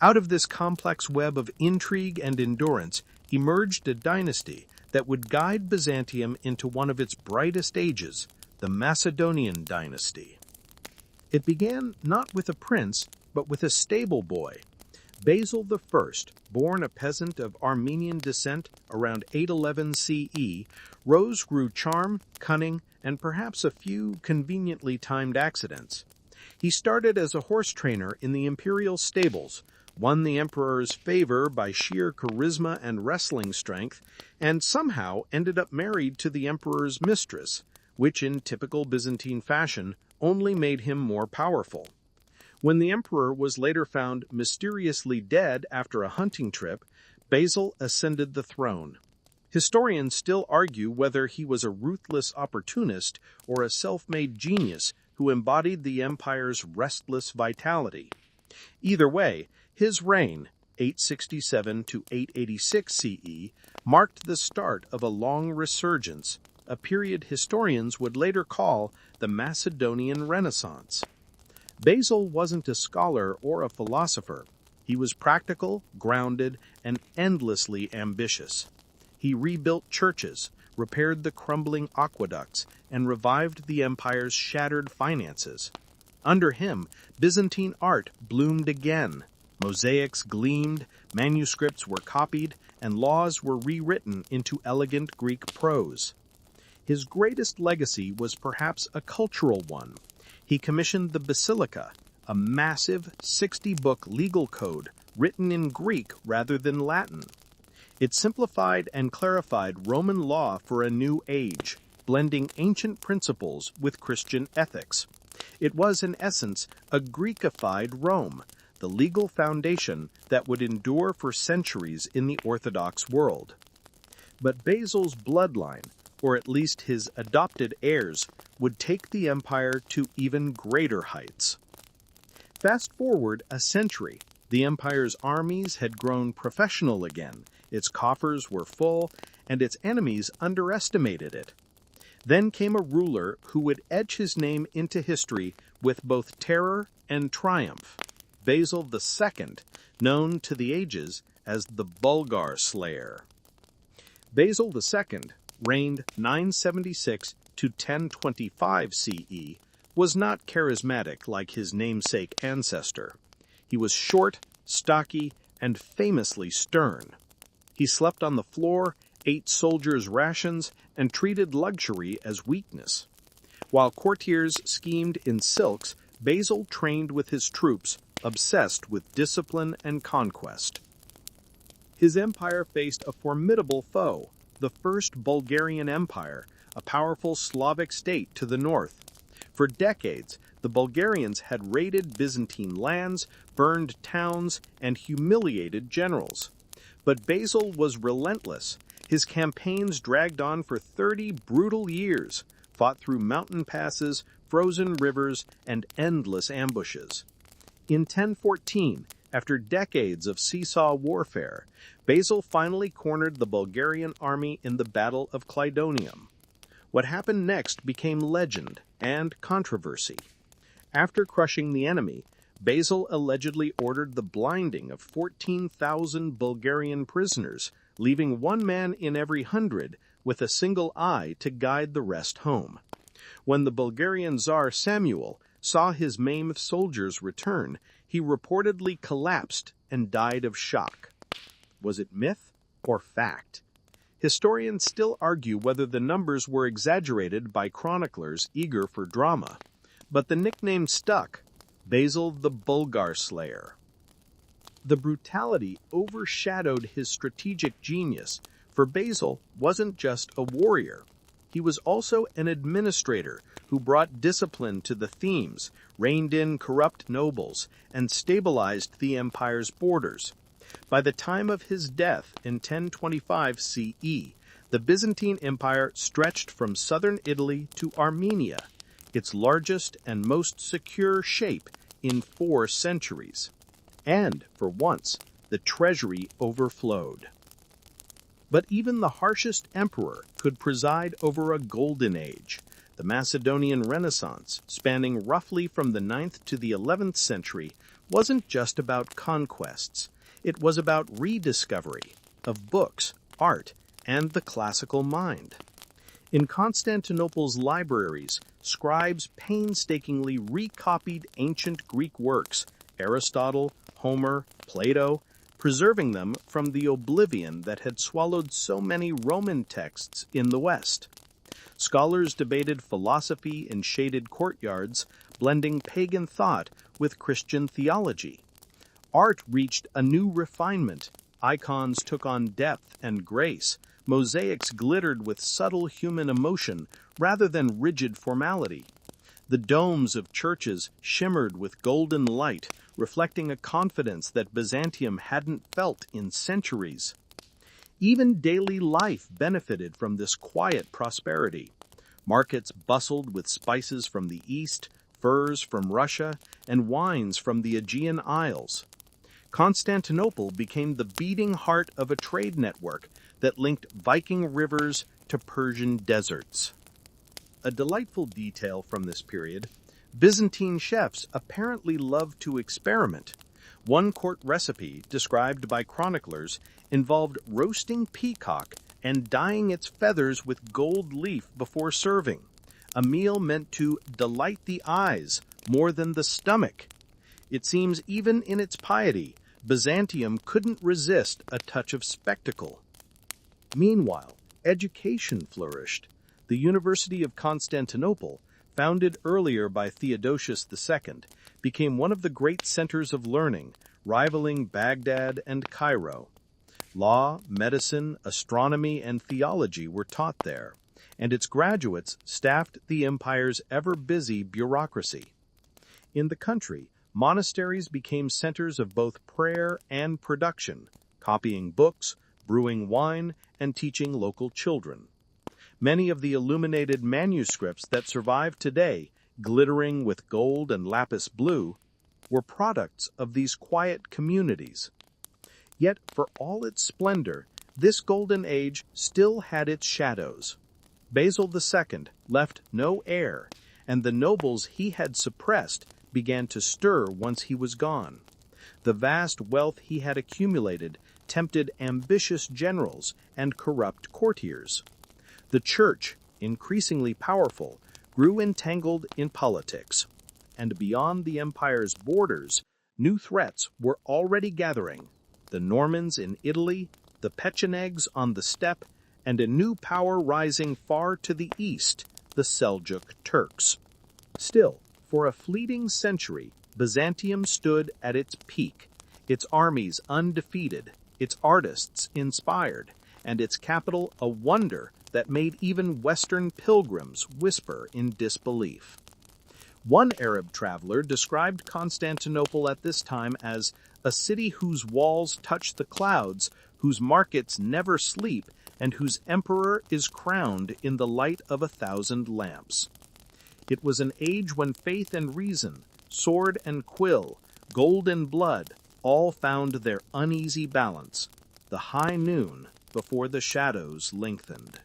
Out of this complex web of intrigue and endurance emerged a dynasty that would guide Byzantium into one of its brightest ages, the Macedonian dynasty. It began not with a prince, but with a stable boy. Basil I, born a peasant of Armenian descent around 811 CE, grew charm, cunning, and perhaps a few conveniently timed accidents. He started as a horse trainer in the imperial stables, won the emperor's favor by sheer charisma and wrestling strength, and somehow ended up married to the emperor's mistress, which in typical Byzantine fashion only made him more powerful. When the emperor was later found mysteriously dead after a hunting trip, Basil ascended the throne. Historians still argue whether he was a ruthless opportunist or a self-made genius who embodied the empire's restless vitality. Either way, his reign, 867 to 886 CE, marked the start of a long resurgence, a period historians would later call the Macedonian Renaissance. Basil wasn't a scholar or a philosopher. He was practical, grounded, and endlessly ambitious. He rebuilt churches, repaired the crumbling aqueducts, and revived the empire's shattered finances. Under him, Byzantine art bloomed again. Mosaics gleamed, manuscripts were copied, and laws were rewritten into elegant Greek prose. His greatest legacy was perhaps a cultural one. He commissioned the Basilica, a massive 60-book legal code written in Greek rather than Latin. It simplified and clarified Roman law for a new age, blending ancient principles with Christian ethics. It was, in essence, a Greekified Rome, the legal foundation that would endure for centuries in the Orthodox world. But Basil's bloodline, or at least his adopted heirs, would take the empire to even greater heights. Fast forward a century, the empire's armies had grown professional again, its coffers were full, and its enemies underestimated it. Then came a ruler who would etch his name into history with both terror and triumph, Basil II, known to the ages as the Bulgar-Slayer. Basil II, reigned 976 to 1025 CE, was not charismatic like his namesake ancestor. He was short, stocky, and famously stern. He slept on the floor, ate soldiers' rations, and treated luxury as weakness. While courtiers schemed in silks, Basil trained with his troops, obsessed with discipline and conquest. His empire faced a formidable foe, the First Bulgarian Empire, a powerful Slavic state to the north. For decades, the Bulgarians had raided Byzantine lands, burned towns, and humiliated generals. But Basil was relentless. His campaigns dragged on for 30 brutal years, fought through mountain passes, frozen rivers, and endless ambushes. In 1014, after decades of seesaw warfare, Basil finally cornered the Bulgarian army in the Battle of Clydonium. What happened next became legend and controversy. After crushing the enemy, Basil allegedly ordered the blinding of 14,000 Bulgarian prisoners, leaving one man in every 100 with a single eye to guide the rest home. When the Bulgarian Tsar Samuel saw his maimed soldiers return, he reportedly collapsed and died of shock. Was it myth or fact? Historians still argue whether the numbers were exaggerated by chroniclers eager for drama, but the nickname stuck: Basil the Bulgar-Slayer. The brutality overshadowed his strategic genius, for Basil wasn't just a warrior. He was also an administrator who brought discipline to the themes, reined in corrupt nobles, and stabilized the empire's borders. By the time of his death in 1025 CE, the Byzantine Empire stretched from southern Italy to Armenia, its largest and most secure shape in 4 centuries. And, for once, the treasury overflowed. But even the harshest emperor could preside over a golden age. The Macedonian Renaissance, spanning roughly from the 9th to the 11th century, wasn't just about conquests. It was about rediscovery of books, art, and the classical mind. In Constantinople's libraries, scribes painstakingly recopied ancient Greek works, Aristotle, Homer, Plato, preserving them from the oblivion that had swallowed so many Roman texts in the West. Scholars debated philosophy in shaded courtyards, blending pagan thought with Christian theology. Art reached a new refinement. Icons took on depth and grace. Mosaics glittered with subtle human emotion rather than rigid formality. The domes of churches shimmered with golden light, reflecting a confidence that Byzantium hadn't felt in centuries. Even daily life benefited from this quiet prosperity. Markets bustled with spices from the east, furs from Russia, and wines from the Aegean Isles. Constantinople became the beating heart of a trade network that linked Viking rivers to Persian deserts. A delightful detail from this period: Byzantine chefs apparently loved to experiment. One court recipe, described by chroniclers, involved roasting peacock and dyeing its feathers with gold leaf before serving, a meal meant to delight the eyes more than the stomach. It seems even in its piety, Byzantium couldn't resist a touch of spectacle. Meanwhile, education flourished. The University of Constantinople, founded earlier by Theodosius II, became one of the great centers of learning, rivaling Baghdad and Cairo. Law, medicine, astronomy, and theology were taught there, and its graduates staffed the empire's ever-busy bureaucracy. In the country, monasteries became centers of both prayer and production, copying books, brewing wine, and teaching local children. Many of the illuminated manuscripts that survive today, glittering with gold and lapis blue, were products of these quiet communities. Yet, for all its splendor, this golden age still had its shadows. Basil II left no heir, and the nobles he had suppressed began to stir once he was gone. The vast wealth he had accumulated tempted ambitious generals and corrupt courtiers. The church, increasingly powerful, grew entangled in politics, and beyond the empire's borders, new threats were already gathering: the Normans in Italy, the Pechenegs on the steppe, and a new power rising far to the east, the Seljuk Turks. Still, For a fleeting century, Byzantium stood at its peak, its armies undefeated, its artists inspired, and its capital a wonder that made even Western pilgrims whisper in disbelief. One Arab traveler described Constantinople at this time as a city whose walls touch the clouds, whose markets never sleep, and whose emperor is crowned in the light of 1,000 lamps. It was an age when faith and reason, sword and quill, gold and blood, all found their uneasy balance, the high noon before the shadows lengthened.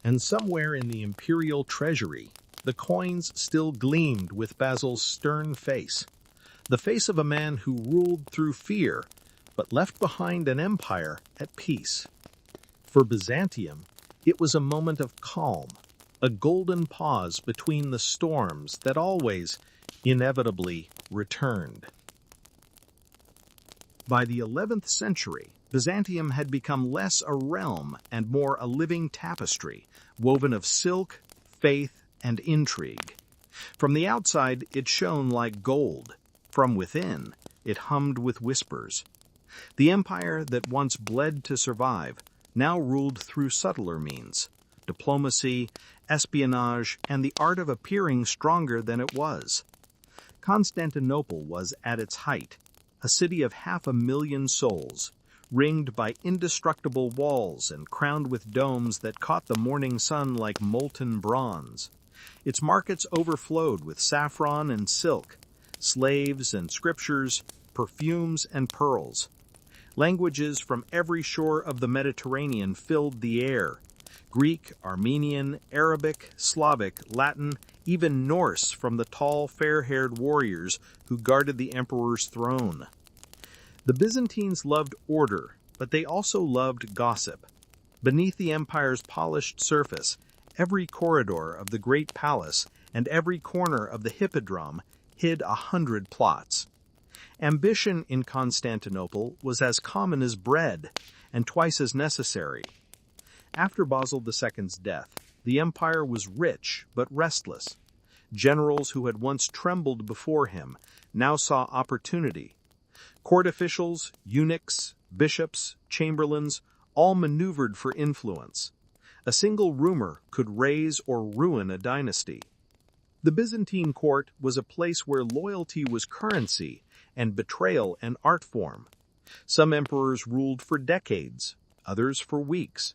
And somewhere in the imperial treasury, the coins still gleamed with Basil's stern face, the face of a man who ruled through fear, but left behind an empire at peace. For Byzantium, it was a moment of calm, a golden pause between the storms that always, inevitably, returned. By the 11th century, Byzantium had become less a realm and more a living tapestry, woven of silk, faith, and intrigue. From the outside, it shone like gold. From within, it hummed with whispers. The empire that once bled to survive now ruled through subtler means: diplomacy, espionage, and the art of appearing stronger than it was. Constantinople was at its height, a city of 500,000 souls, ringed by indestructible walls and crowned with domes that caught the morning sun like molten bronze. Its markets overflowed with saffron and silk, slaves and scriptures, perfumes and pearls. Languages from every shore of the Mediterranean filled the air: Greek, Armenian, Arabic, Slavic, Latin, even Norse from the tall, fair-haired warriors who guarded the emperor's throne. The Byzantines loved order, but they also loved gossip. Beneath the empire's polished surface, every corridor of the great palace and every corner of the hippodrome hid 100 plots. Ambition in Constantinople was as common as bread, and twice as necessary. After Basil II's death, the empire was rich but restless. Generals who had once trembled before him now saw opportunity. Court officials, eunuchs, bishops, chamberlains, all maneuvered for influence. A single rumor could raise or ruin a dynasty. The Byzantine court was a place where loyalty was currency and betrayal an art form. Some emperors ruled for decades, others for weeks.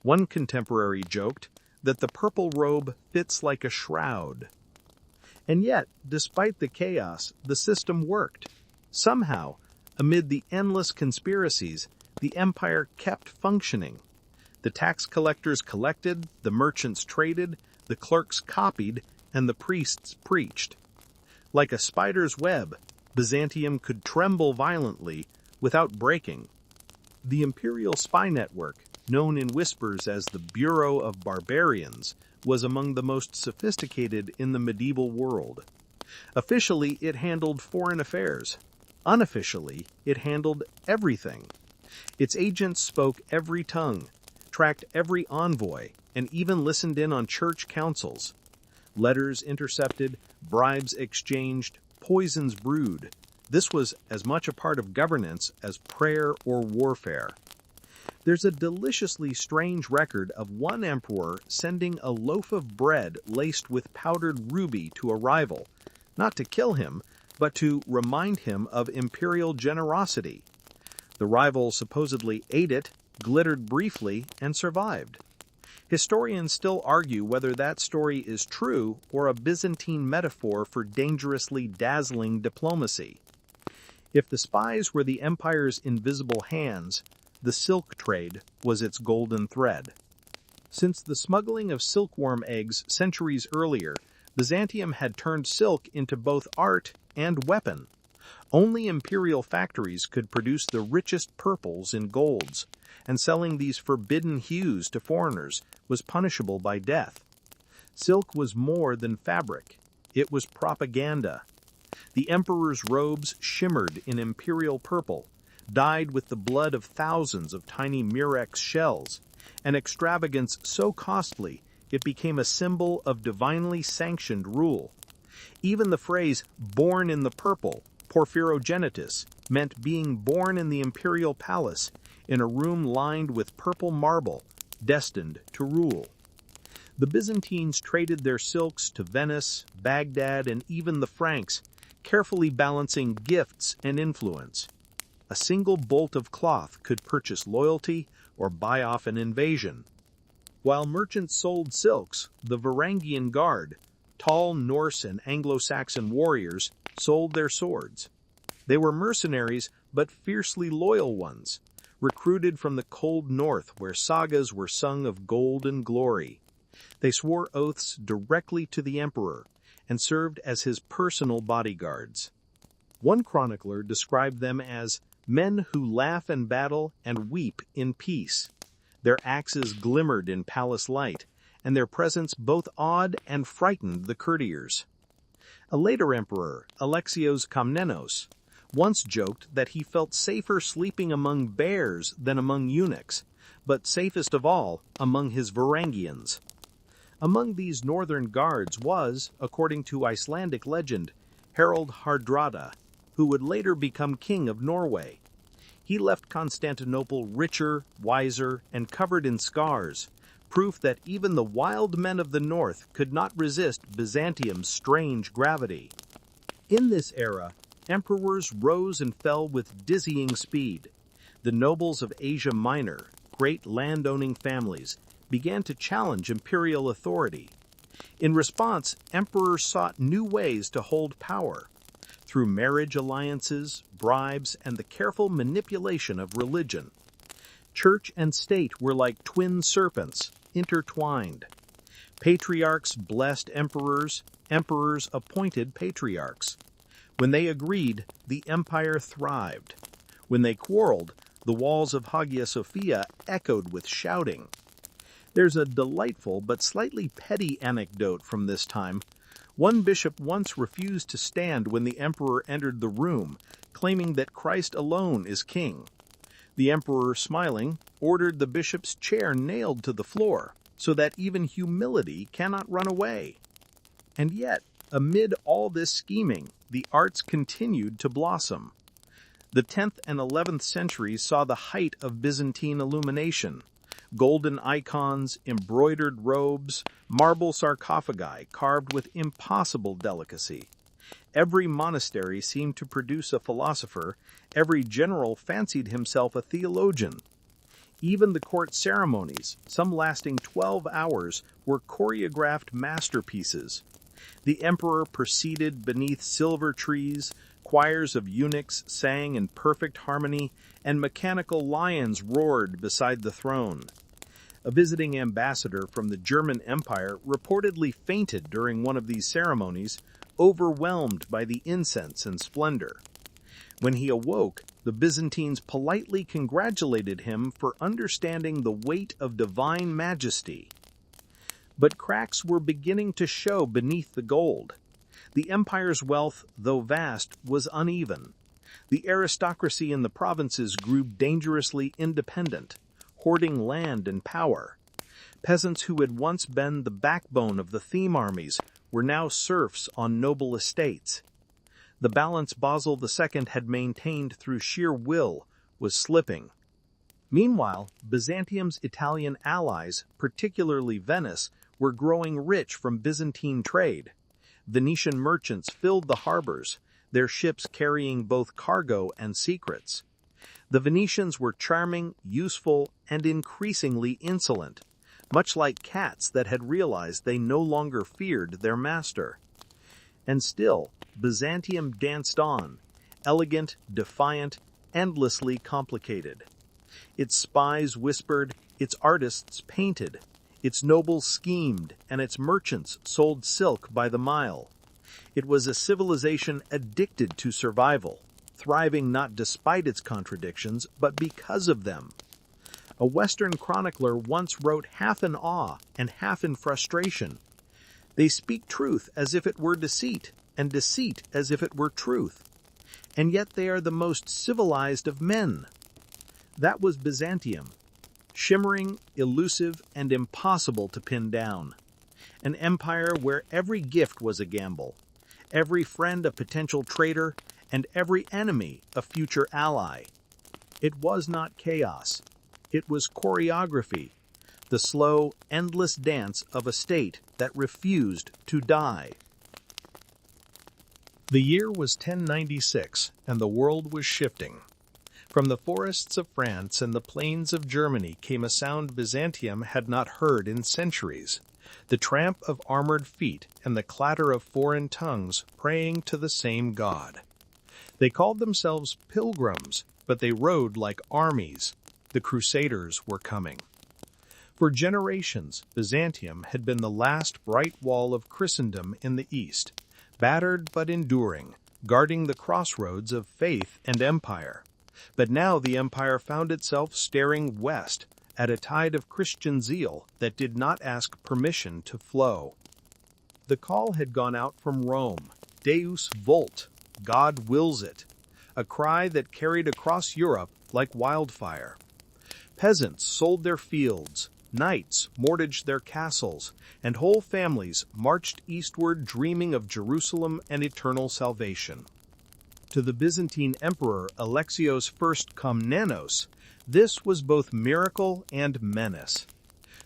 One contemporary joked that the purple robe fits like a shroud. And yet, despite the chaos, the system worked. Somehow, amid the endless conspiracies, the empire kept functioning. The tax collectors collected, the merchants traded, the clerks copied, and the priests preached. Like a spider's web, Byzantium could tremble violently without breaking. The imperial spy network, known in whispers as the Bureau of Barbarians, was among the most sophisticated in the medieval world. Officially, it handled foreign affairs. Unofficially, it handled everything. Its agents spoke every tongue, tracked every envoy, and even listened in on church councils. Letters intercepted, bribes exchanged, poisons brewed. This was as much a part of governance as prayer or warfare. There's a deliciously strange record of one emperor sending a loaf of bread laced with powdered ruby to a rival, not to kill him, but to remind him of imperial generosity. The rival supposedly ate it, glittered briefly, and survived. Historians still argue whether that story is true or a Byzantine metaphor for dangerously dazzling diplomacy. If the spies were the empire's invisible hands, the silk trade was its golden thread. Since the smuggling of silkworm eggs centuries earlier, Byzantium had turned silk into both art and weapon. Only imperial factories could produce the richest purples in golds, and selling these forbidden hues to foreigners was punishable by death. Silk was more than fabric. It was propaganda. The emperor's robes shimmered in imperial purple, dyed with the blood of thousands of tiny murex shells, an extravagance so costly it became a symbol of divinely sanctioned rule. Even the phrase "born in the purple," porphyrogenitus, meant being born in the imperial palace, in a room lined with purple marble, destined to rule. The Byzantines traded their silks to Venice, Baghdad, and even the Franks, carefully balancing gifts and influence. A single bolt of cloth could purchase loyalty or buy off an invasion. While merchants sold silks, the Varangian Guard, tall Norse and Anglo-Saxon warriors, sold their swords. They were mercenaries, but fiercely loyal ones, recruited from the cold north where sagas were sung of gold and glory. They swore oaths directly to the emperor and served as his personal bodyguards. One chronicler described them as men who laugh in battle and weep in peace. Their axes glimmered in palace light, and their presence both awed and frightened the courtiers. A later emperor, Alexios Komnenos, once joked that he felt safer sleeping among bears than among eunuchs, but safest of all among his Varangians. Among these northern guards was, according to Icelandic legend, Harald Hardrada, who would later become king of Norway. He left Constantinople richer, wiser, and covered in scars, proof that even the wild men of the north could not resist Byzantium's strange gravity. In this era, emperors rose and fell with dizzying speed. The nobles of Asia Minor, great land-owning families, began to challenge imperial authority. In response, emperors sought new ways to hold power, through marriage alliances, bribes, and the careful manipulation of religion. Church and state were like twin serpents, intertwined. Patriarchs blessed emperors, emperors appointed patriarchs. When they agreed, the empire thrived. When they quarreled, the walls of Hagia Sophia echoed with shouting. There's a delightful but slightly petty anecdote from this time. One bishop once refused to stand when the emperor entered the room, claiming that Christ alone is king. The emperor, smiling, ordered the bishop's chair nailed to the floor, so that even humility cannot run away. And yet, amid all this scheming, the arts continued to blossom. The 10th and 11th centuries saw the height of Byzantine illumination. Golden icons, embroidered robes, marble sarcophagi carved with impossible delicacy. Every monastery seemed to produce a philosopher, every general fancied himself a theologian. Even the court ceremonies, some lasting 12 hours, were choreographed masterpieces. The emperor proceeded beneath silver trees, choirs of eunuchs sang in perfect harmony, and mechanical lions roared beside the throne. A visiting ambassador from the German Empire reportedly fainted during one of these ceremonies, overwhelmed by the incense and splendor. When he awoke, the Byzantines politely congratulated him for understanding the weight of divine majesty. But cracks were beginning to show beneath the gold. The empire's wealth, though vast, was uneven. The aristocracy in the provinces grew dangerously independent, hoarding land and power. Peasants who had once been the backbone of the theme armies were now serfs on noble estates. The balance Basil II had maintained through sheer will was slipping. Meanwhile, Byzantium's Italian allies, particularly Venice, were growing rich from Byzantine trade. Venetian merchants filled the harbors, their ships carrying both cargo and secrets. The Venetians were charming, useful, and increasingly insolent, much like cats that had realized they no longer feared their master. And still, Byzantium danced on, elegant, defiant, endlessly complicated. Its spies whispered, its artists painted, its nobles schemed, and its merchants sold silk by the mile. It was a civilization addicted to survival, thriving not despite its contradictions, but because of them. A Western chronicler once wrote half in awe and half in frustration. They speak truth as if it were deceit, and deceit as if it were truth. And yet they are the most civilized of men. That was Byzantium, shimmering, elusive, and impossible to pin down. An empire where every gift was a gamble, every friend a potential traitor, and every enemy a future ally. It was not chaos. It was choreography, the slow, endless dance of a state that refused to die. The year was 1096, and the world was shifting. From the forests of France and the plains of Germany came a sound Byzantium had not heard in centuries, the tramp of armored feet and the clatter of foreign tongues praying to the same God. They called themselves pilgrims, but they rode like armies. The Crusaders were coming. For generations, Byzantium had been the last bright wall of Christendom in the East, battered but enduring, guarding the crossroads of faith and empire. But now the empire found itself staring west at a tide of Christian zeal that did not ask permission to flow. The call had gone out from Rome, Deus vult, God wills it, a cry that carried across Europe like wildfire. Peasants sold their fields, knights mortgaged their castles, and whole families marched eastward dreaming of Jerusalem and eternal salvation. To the Byzantine Emperor Alexios I Komnenos, this was both miracle and menace.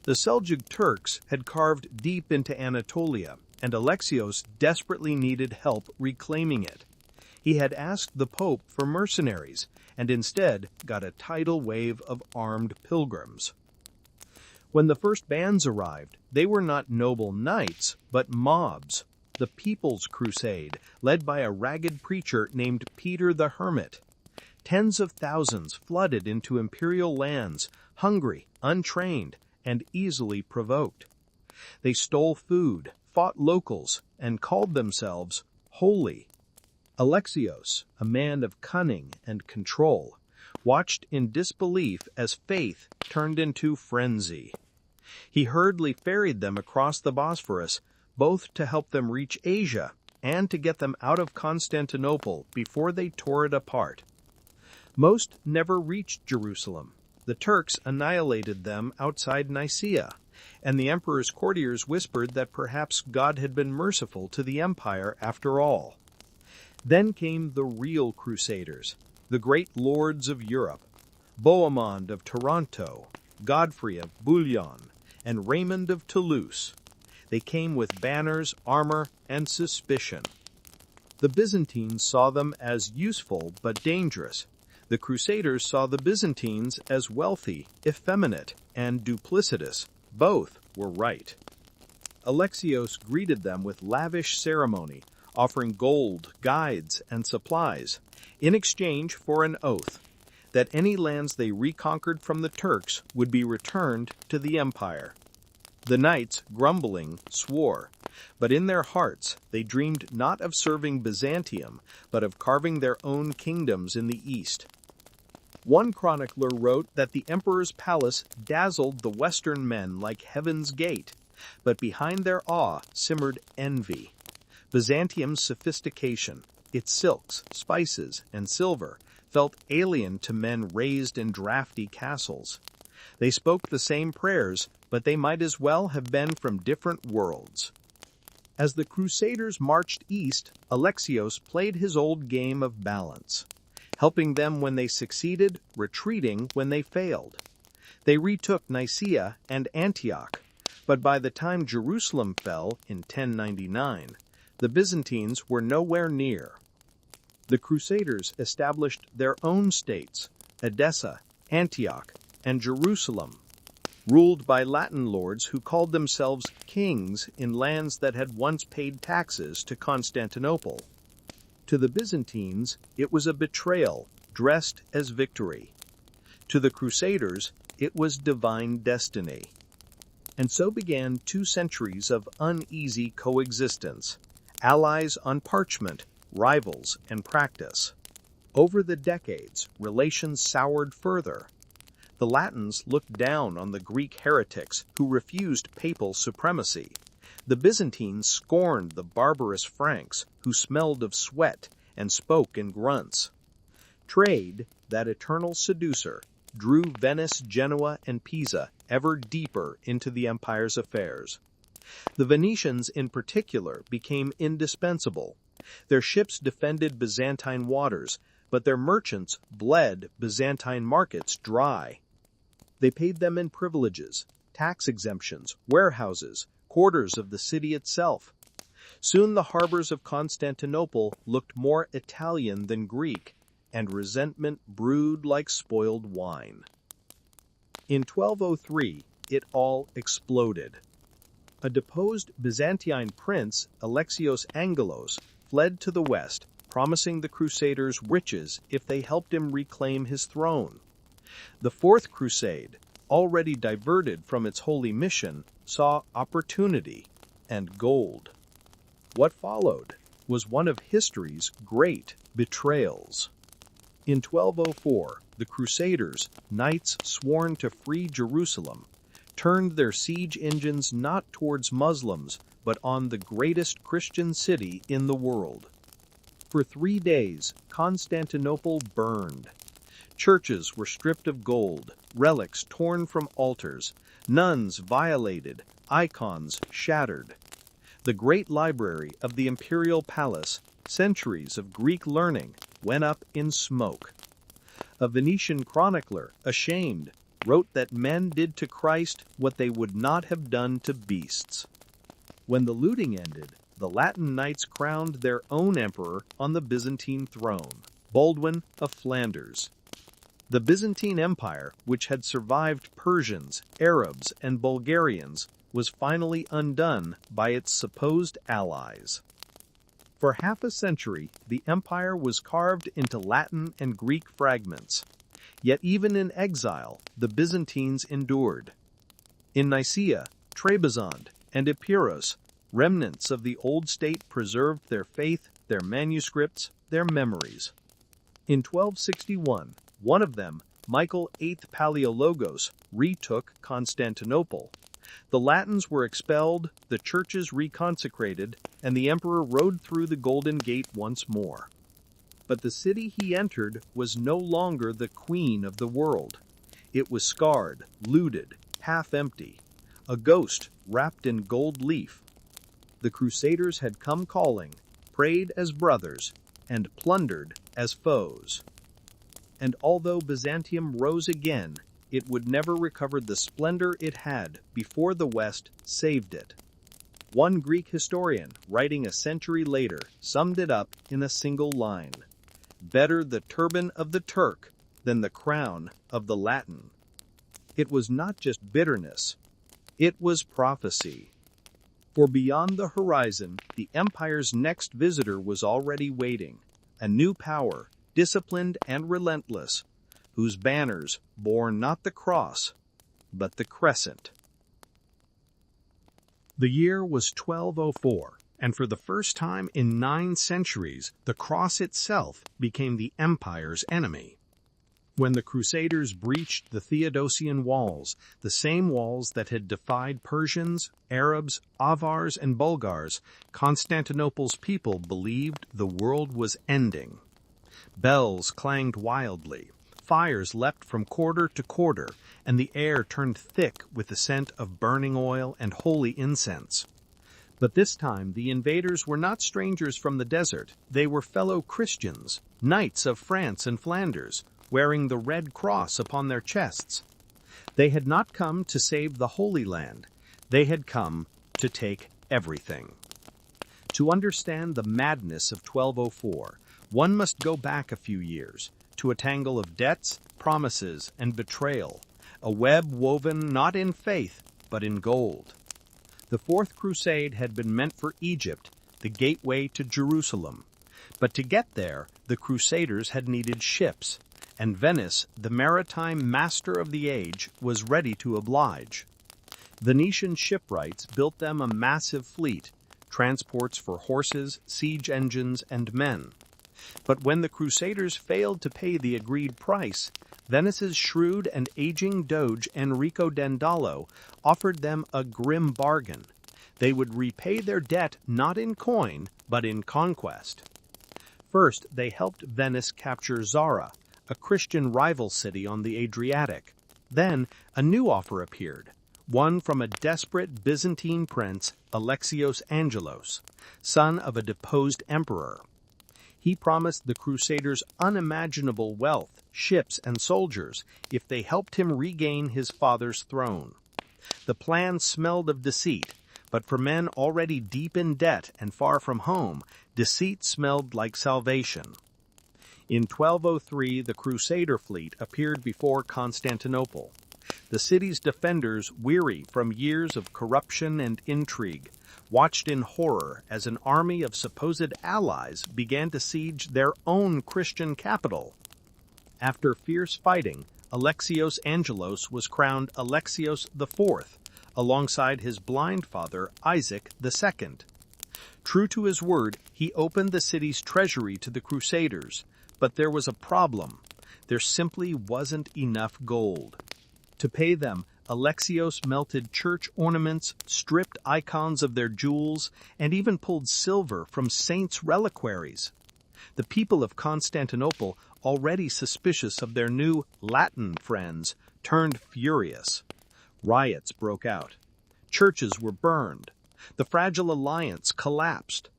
The Seljuk Turks had carved deep into Anatolia, and Alexios desperately needed help reclaiming it. He had asked the Pope for mercenaries, and instead got a tidal wave of armed pilgrims. When the first bands arrived, they were not noble knights, but mobs. The People's Crusade, led by a ragged preacher named Peter the Hermit. Tens of thousands flooded into imperial lands, hungry, untrained, and easily provoked. They stole food, fought locals, and called themselves holy. Alexios, a man of cunning and control, watched in disbelief as faith turned into frenzy. He hurriedly ferried them across the Bosphorus, both to help them reach Asia and to get them out of Constantinople before they tore it apart. Most never reached Jerusalem. The Turks annihilated them outside Nicaea, and the emperor's courtiers whispered that perhaps God had been merciful to the empire after all. Then came the real Crusaders, the great lords of Europe, Bohemond of Taranto, Godfrey of Bouillon, and Raymond of Toulouse. They came with banners, armor, and suspicion. The Byzantines saw them as useful but dangerous. The Crusaders saw the Byzantines as wealthy, effeminate, and duplicitous. Both were right. Alexios greeted them with lavish ceremony, offering gold, guides, and supplies, in exchange for an oath that any lands they reconquered from the Turks would be returned to the empire. The knights, grumbling, swore, but in their hearts they dreamed not of serving Byzantium, but of carving their own kingdoms in the east. One chronicler wrote that the emperor's palace dazzled the Western men like heaven's gate, but behind their awe simmered envy. Byzantium's sophistication, its silks, spices, and silver, felt alien to men raised in drafty castles. They spoke the same prayers, but they might as well have been from different worlds. As the Crusaders marched east, Alexios played his old game of balance, helping them when they succeeded, retreating when they failed. They retook Nicaea and Antioch, but by the time Jerusalem fell in 1099, the Byzantines were nowhere near. The Crusaders established their own states, Edessa, Antioch, and Jerusalem, ruled by Latin lords who called themselves kings in lands that had once paid taxes to Constantinople. To the Byzantines, it was a betrayal dressed as victory. To the Crusaders, it was divine destiny. And so began 2 centuries of uneasy coexistence, allies on parchment, rivals in practice. Over the decades, relations soured further. The Latins looked down on the Greek heretics who refused papal supremacy. The Byzantines scorned the barbarous Franks who smelled of sweat and spoke in grunts. Trade, that eternal seducer, drew Venice, Genoa, and Pisa ever deeper into the empire's affairs. The Venetians in particular became indispensable, Their ships defended Byzantine waters, but their merchants bled Byzantine markets dry. They paid them in privileges, tax exemptions, warehouses, quarters of the city itself. Soon the harbors of Constantinople looked more Italian than Greek, and resentment brewed like spoiled wine. In 1203, it all exploded. A deposed Byzantine prince, Alexios Angelos, fled to the west, promising the Crusaders riches if they helped him reclaim his throne. The Fourth Crusade, already diverted from its holy mission, saw opportunity and gold. What followed was one of history's great betrayals. In 1204, the Crusaders, knights sworn to free Jerusalem, turned their siege engines not towards Muslims, but on the greatest Christian city in the world. For 3 days, Constantinople burned. Churches were stripped of gold, relics torn from altars, nuns violated, icons shattered. The great library of the imperial palace, centuries of Greek learning, went up in smoke. A Venetian chronicler, ashamed, wrote that men did to Christ what they would not have done to beasts. When the looting ended, the Latin knights crowned their own emperor on the Byzantine throne, Baldwin of Flanders. The Byzantine Empire, which had survived Persians, Arabs, and Bulgarians, was finally undone by its supposed allies. For half a century, the empire was carved into Latin and Greek fragments. Yet even in exile, the Byzantines endured. In Nicaea, Trebizond, and Epirus, remnants of the old state preserved their faith, their manuscripts, their memories. In 1261, one of them, Michael VIII Palaiologos, retook Constantinople. The Latins were expelled, the churches reconsecrated, and the emperor rode through the Golden Gate once more. But the city he entered was no longer the queen of the world. It was scarred, looted, half-empty, a ghost wrapped in gold leaf. The Crusaders had come calling, prayed as brothers, and plundered as foes. And although Byzantium rose again, it would never recover the splendor it had before the West saved it. One Greek historian, writing a century later, summed it up in a single line: "Better the turban of the Turk than the crown of the Latin." It was not just bitterness, it was prophecy. For beyond the horizon, the empire's next visitor was already waiting, a new power, disciplined and relentless, whose banners bore not the cross, but the crescent. The year was 1204, and for the first time in 9 centuries, the cross itself became the empire's enemy. When the Crusaders breached the Theodosian walls, the same walls that had defied Persians, Arabs, Avars, and Bulgars, Constantinople's people believed the world was ending. Bells clanged wildly, fires leapt from quarter to quarter, and the air turned thick with the scent of burning oil and holy incense. But this time the invaders were not strangers from the desert. They were fellow Christians, knights of France and Flanders, wearing the Red Cross upon their chests. They had not come to save the Holy Land. They had come to take everything. To understand the madness of 1204, one must go back a few years, to a tangle of debts, promises, and betrayal, a web woven not in faith, but in gold. The Fourth Crusade had been meant for Egypt, the gateway to Jerusalem. But to get there, the Crusaders had needed ships, and Venice, the maritime master of the age, was ready to oblige. Venetian shipwrights built them a massive fleet, transports for horses, siege engines, and men. But when the Crusaders failed to pay the agreed price, Venice's shrewd and aging doge Enrico Dandolo offered them a grim bargain. They would repay their debt not in coin, but in conquest. First, they helped Venice capture Zara, a Christian rival city on the Adriatic. Then, a new offer appeared, one from a desperate Byzantine prince, Alexios Angelos. son of a deposed emperor. He promised the Crusaders unimaginable wealth, ships, and soldiers if they helped him regain his father's throne. The plan smelled of deceit, but for men already deep in debt and far from home, deceit smelled like salvation. In 1203, the Crusader fleet appeared before Constantinople. The city's defenders, weary from years of corruption and intrigue, watched in horror as an army of supposed allies began to siege their own Christian capital. After fierce fighting, Alexios Angelos was crowned Alexios IV, alongside his blind father Isaac II. True to his word, he opened the city's treasury to the Crusaders, but there was a problem. There simply wasn't enough gold. To pay them, Alexios melted church ornaments, stripped icons of their jewels, and even pulled silver from saints' reliquaries. The people of Constantinople, already suspicious of their new Latin friends, turned furious. Riots broke out. Churches were burned. The fragile alliance collapsed.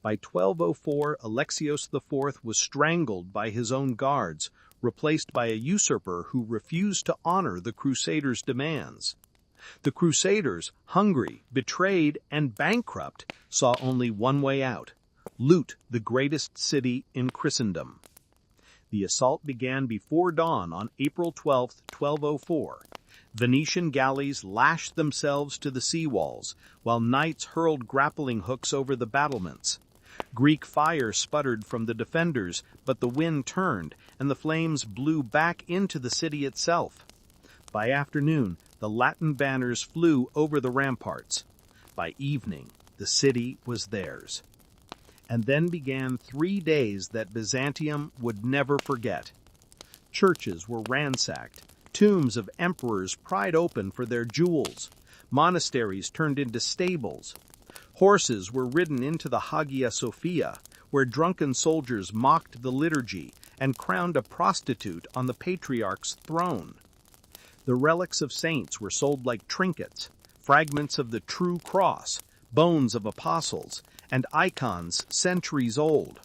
By 1204, Alexios IV was strangled by his own guards, replaced by a usurper who refused to honor the Crusaders' demands. The Crusaders, hungry, betrayed, and bankrupt, saw only one way out: loot the greatest city in Christendom. The assault began before dawn on April 12, 1204. Venetian galleys lashed themselves to the sea walls, while knights hurled grappling hooks over the battlements. Greek fire sputtered from the defenders, but the wind turned, and the flames blew back into the city itself. By afternoon, the Latin banners flew over the ramparts. By evening, the city was theirs. And then began 3 days that Byzantium would never forget. Churches were ransacked, tombs of emperors pried open for their jewels, monasteries turned into stables. Horses were ridden into the Hagia Sophia, where drunken soldiers mocked the liturgy and crowned a prostitute on the patriarch's throne. The relics of saints were sold like trinkets, fragments of the true cross, bones of apostles, and icons centuries old.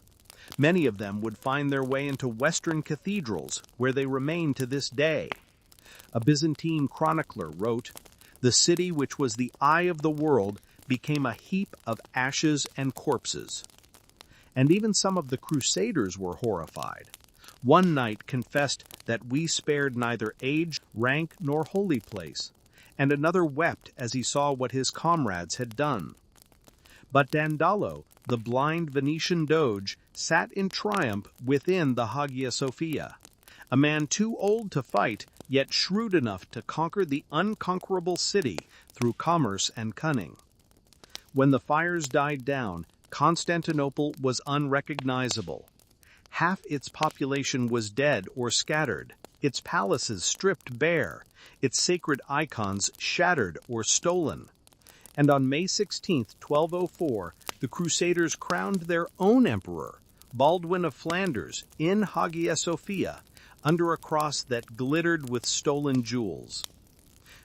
Many of them would find their way into Western cathedrals, where they remain to this day. A Byzantine chronicler wrote, "The city which was the eye of the world became a heap of ashes and corpses." And even some of the Crusaders were horrified. One knight confessed that we spared neither age, rank, nor holy place, and another wept as he saw what his comrades had done. But Dandolo, the blind Venetian doge, sat in triumph within the Hagia Sophia, a man too old to fight, yet shrewd enough to conquer the unconquerable city through commerce and cunning. When the fires died down, Constantinople was unrecognizable. Half its population was dead or scattered, its palaces stripped bare, its sacred icons shattered or stolen. And on May 16, 1204, the Crusaders crowned their own emperor, Baldwin of Flanders, in Hagia Sophia, under a cross that glittered with stolen jewels.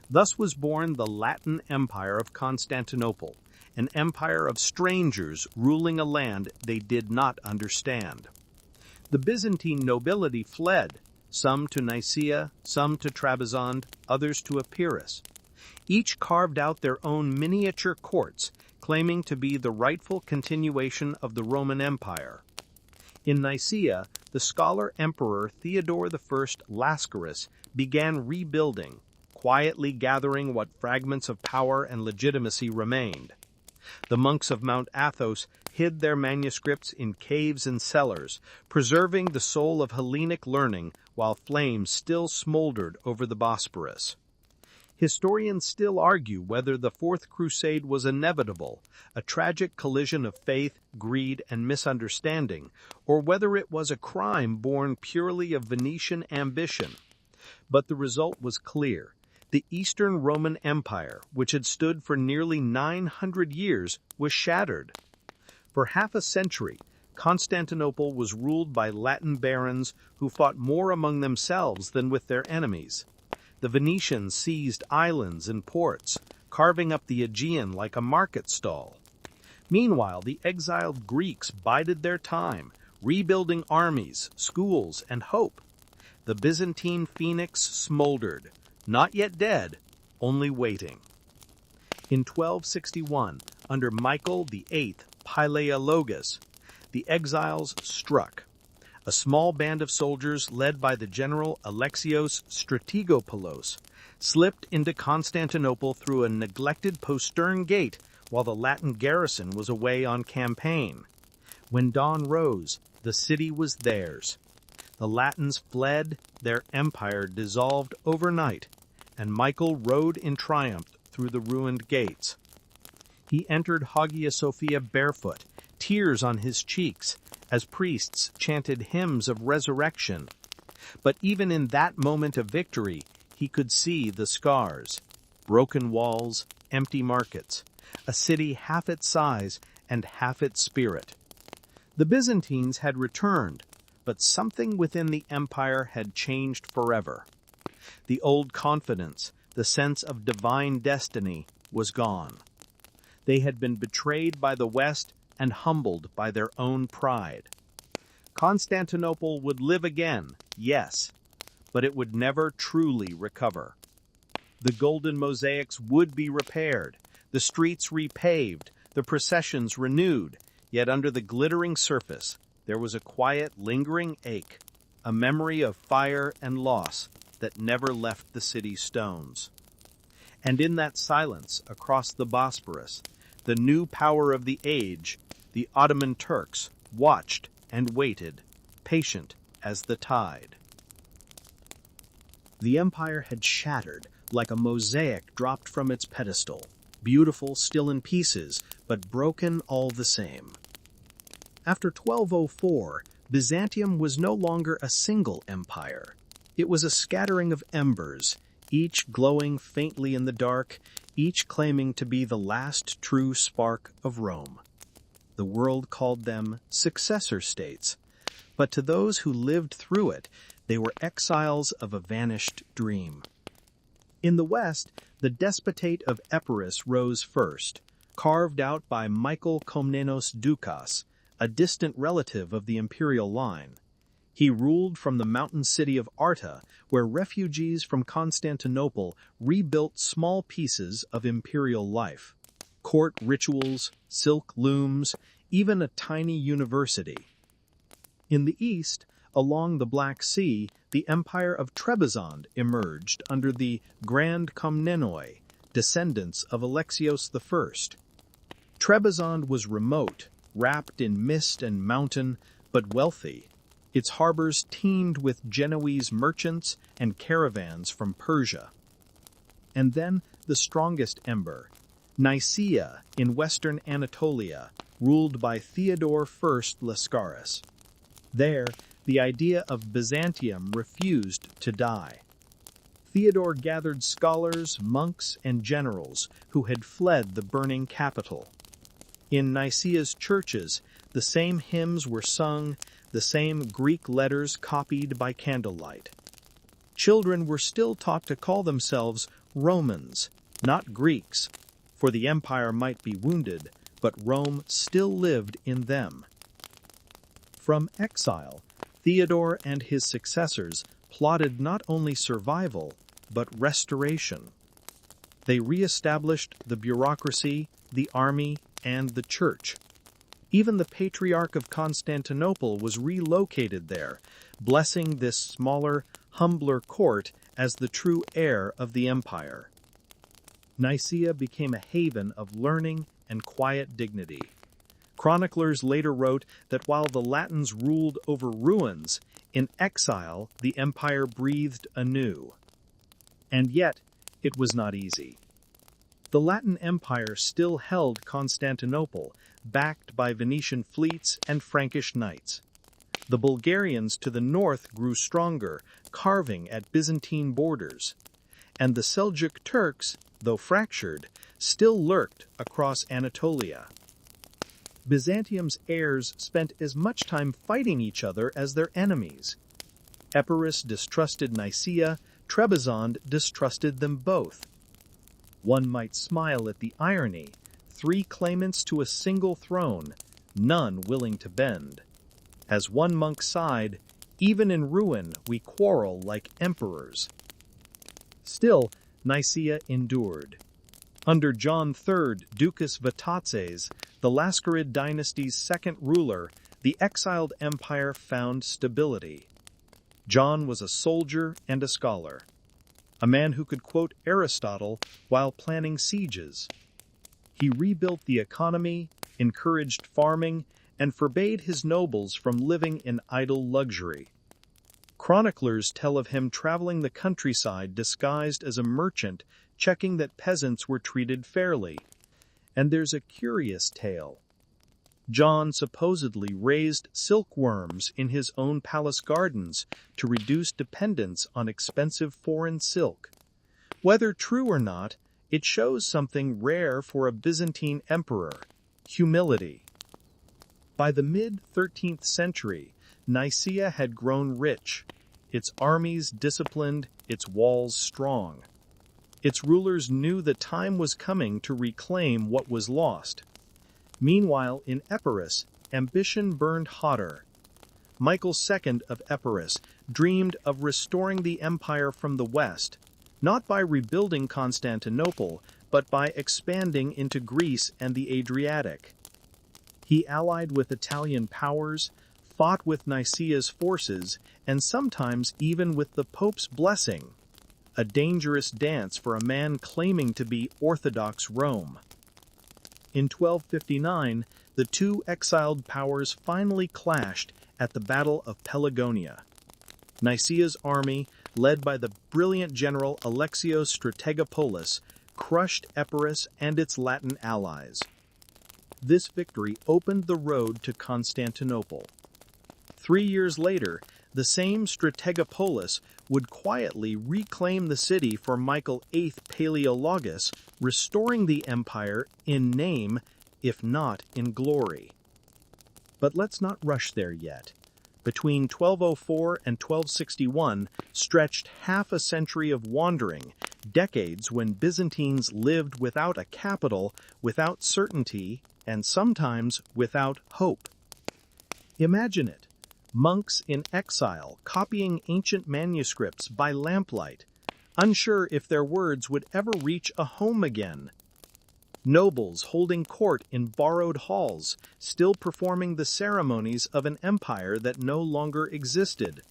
Thus was born the Latin Empire of Constantinople, an empire of strangers ruling a land they did not understand. The Byzantine nobility fled, some to Nicaea, some to Trebizond, others to Epirus. Each carved out their own miniature courts, claiming to be the rightful continuation of the Roman Empire. In Nicaea, the scholar-emperor Theodore I Lascaris began rebuilding, quietly gathering what fragments of power and legitimacy remained. The monks of Mount Athos hid their manuscripts in caves and cellars, preserving the soul of Hellenic learning while flames still smoldered over the Bosporus. Historians still argue whether the Fourth Crusade was inevitable, a tragic collision of faith, greed, and misunderstanding, or whether it was a crime born purely of Venetian ambition. But the result was clear. The Eastern Roman Empire, which had stood for nearly 900 years, was shattered. For half a century, Constantinople was ruled by Latin barons who fought more among themselves than with their enemies. The Venetians seized islands and ports, carving up the Aegean like a market stall. Meanwhile, the exiled Greeks bided their time, rebuilding armies, schools, and hope. The Byzantine phoenix smoldered, not yet dead, only waiting. In 1261, under Michael VIII Palaiologus, the exiles struck. A small band of soldiers led by the general Alexios Strategopoulos slipped into Constantinople through a neglected postern gate while the Latin garrison was away on campaign. When dawn rose, the city was theirs. The Latins fled, their empire dissolved overnight, and Michael rode in triumph through the ruined gates. He entered Hagia Sophia barefoot, tears on his cheeks, as priests chanted hymns of resurrection. But even in that moment of victory, he could see the scars. Broken walls, empty markets, a city half its size and half its spirit. The Byzantines had returned, but something within the empire had changed forever. The old confidence, the sense of divine destiny, was gone. They had been betrayed by the West and humbled by their own pride. Constantinople would live again, yes, but it would never truly recover. The golden mosaics would be repaired, the streets repaved, the processions renewed, yet under the glittering surface there was a quiet, lingering ache, a memory of fire and loss that never left the city's stones. And in that silence across the Bosporus, the new power of the age, the Ottoman Turks, watched and waited, patient as the tide. The empire had shattered like a mosaic dropped from its pedestal, beautiful still in pieces, but broken all the same. After 1204, Byzantium was no longer a single empire. It was a scattering of embers, each glowing faintly in the dark, each claiming to be the last true spark of Rome. The world called them successor states, but to those who lived through it, they were exiles of a vanished dream. In the West, the despotate of Epirus rose first, carved out by Michael Komnenos Doukas, a distant relative of the imperial line. He ruled from the mountain city of Arta, where refugees from Constantinople rebuilt small pieces of imperial life. Court rituals, silk looms, even a tiny university. In the east, along the Black Sea, the empire of Trebizond emerged under the Grand Komnenoi, descendants of Alexios I. Trebizond was remote, wrapped in mist and mountain, but wealthy. Its harbors teemed with Genoese merchants and caravans from Persia. And then the strongest ember, Nicaea in western Anatolia, ruled by Theodore I Lascaris. There, the idea of Byzantium refused to die. Theodore gathered scholars, monks, and generals who had fled the burning capital. In Nicaea's churches, the same hymns were sung, the same Greek letters copied by candlelight. Children were still taught to call themselves Romans, not Greeks, for the empire might be wounded, but Rome still lived in them. From exile, Theodore and his successors plotted not only survival, but restoration. They re-established the bureaucracy, the army, and the church. Even the Patriarch of Constantinople was relocated there, blessing this smaller, humbler court as the true heir of the empire. Nicaea became a haven of learning and quiet dignity. Chroniclers later wrote that while the Latins ruled over ruins, in exile the empire breathed anew. And yet, it was not easy. The Latin Empire still held Constantinople, backed by Venetian fleets and Frankish knights. The Bulgarians to the north grew stronger, carving at Byzantine borders. And the Seljuk Turks, though fractured, still lurked across Anatolia. Byzantium's heirs spent as much time fighting each other as their enemies. Epirus distrusted Nicaea, Trebizond distrusted them both. One might smile at the irony. 3 claimants to a single throne, none willing to bend. As one monk sighed, "Even in ruin we quarrel like emperors." Still, Nicaea endured. Under John III, Ducas Vatatzes, the Lascarid dynasty's second ruler, the exiled empire found stability. John was a soldier and a scholar, a man who could quote Aristotle while planning sieges. He rebuilt the economy, encouraged farming, and forbade his nobles from living in idle luxury. Chroniclers tell of him traveling the countryside disguised as a merchant, checking that peasants were treated fairly. And there's a curious tale. John supposedly raised silkworms in his own palace gardens to reduce dependence on expensive foreign silk. Whether true or not, it shows something rare for a Byzantine emperor: humility. By the mid-13th century, Nicaea had grown rich, its armies disciplined, its walls strong. Its rulers knew the time was coming to reclaim what was lost. Meanwhile, in Epirus, ambition burned hotter. Michael II of Epirus dreamed of restoring the empire from the west, not by rebuilding Constantinople, but by expanding into Greece and the Adriatic. He allied with Italian powers, fought with Nicaea's forces, and sometimes even with the Pope's blessing, a dangerous dance for a man claiming to be Orthodox Rome. In 1259, the two exiled powers finally clashed at the Battle of Pelagonia. Nicaea's army, led by the brilliant general Alexios Strategopoulos, crushed Epirus and its Latin allies. This victory opened the road to Constantinople. 3 years later, the same Strategopoulos would quietly reclaim the city for Michael VIII Palaeologus, restoring the empire in name, if not in glory. But let's not rush there yet. Between 1204 and 1261 stretched half a century of wandering, decades when Byzantines lived without a capital, without certainty, and sometimes without hope. Imagine it. Monks in exile copying ancient manuscripts by lamplight, unsure if their words would ever reach a home again. Nobles holding court in borrowed halls, still performing the ceremonies of an empire that no longer existed.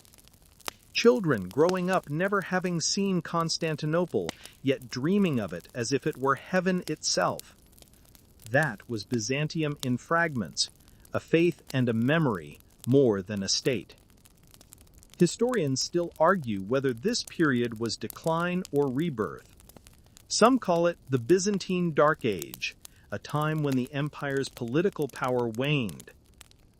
Children growing up never having seen Constantinople, yet dreaming of it as if it were heaven itself. That was Byzantium in fragments, a faith and a memory more than a state. Historians still argue whether this period was decline or rebirth. Some call it the Byzantine Dark Age, a time when the empire's political power waned.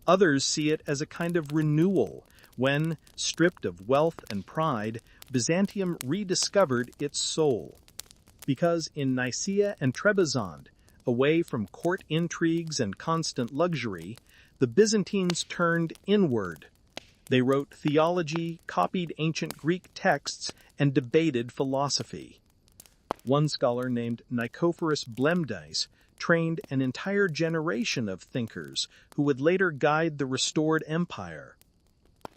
Others see it as a kind of renewal, when, stripped of wealth and pride, Byzantium rediscovered its soul. Because in Nicaea and Trebizond, away from court intrigues and constant luxury, the Byzantines turned inward. They wrote theology, copied ancient Greek texts, and debated philosophy. One scholar named Nicephorus Blemdis trained an entire generation of thinkers who would later guide the restored empire.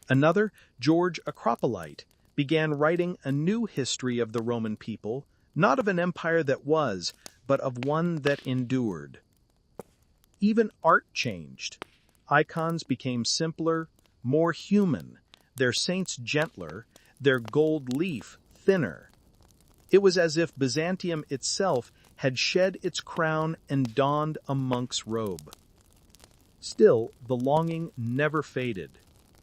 Another, George Acropolite, began writing a new history of the Roman people, not of an empire that was, but of one that endured. Even art changed. Icons became simpler, more human, their saints gentler, their gold leaf thinner. It was as if Byzantium itself had shed its crown and donned a monk's robe. Still, the longing never faded.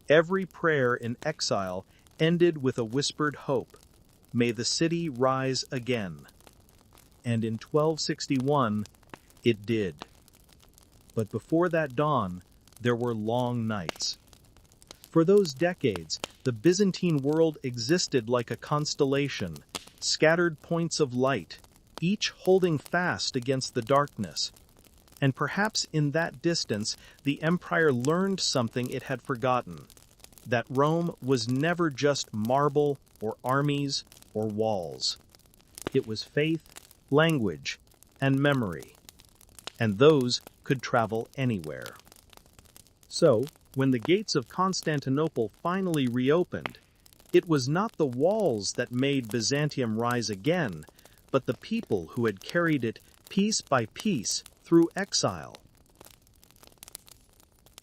Every prayer in exile ended with a whispered hope: "May the city rise again." And in 1261, it did. But before that dawn, there were long nights. For those decades, the Byzantine world existed like a constellation, scattered points of light, each holding fast against the darkness. And perhaps in that distance, the empire learned something it had forgotten: that Rome was never just marble or armies or walls. It was faith, language, and memory. and those could travel anywhere. So, when the gates of Constantinople finally reopened, it was not the walls that made Byzantium rise again, but the people who had carried it piece by piece through exile.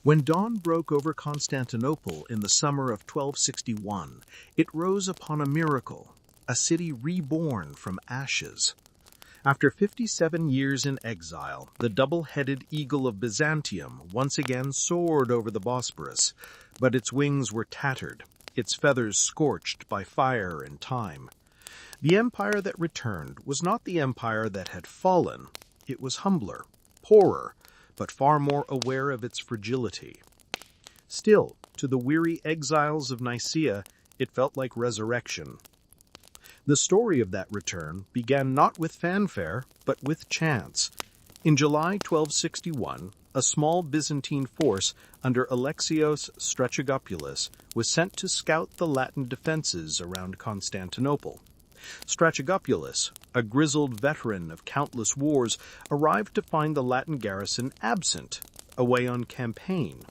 When dawn broke over Constantinople in the summer of 1261, it rose upon a miracle, a city reborn from ashes. After 57 years in exile, the double-headed eagle of Byzantium once again soared over the Bosporus, but its wings were tattered, its feathers scorched by fire and time. The empire that returned was not the empire that had fallen. It was humbler, poorer, but far more aware of its fragility. Still, to the weary exiles of Nicaea, it felt like resurrection. The story of that return began not with fanfare, but with chance. In July 1261, a small Byzantine force under Alexios Strachegopoulos was sent to scout the Latin defenses around Constantinople. Strachegopoulos, a grizzled veteran of countless wars, arrived to find the Latin garrison absent, away on campaign.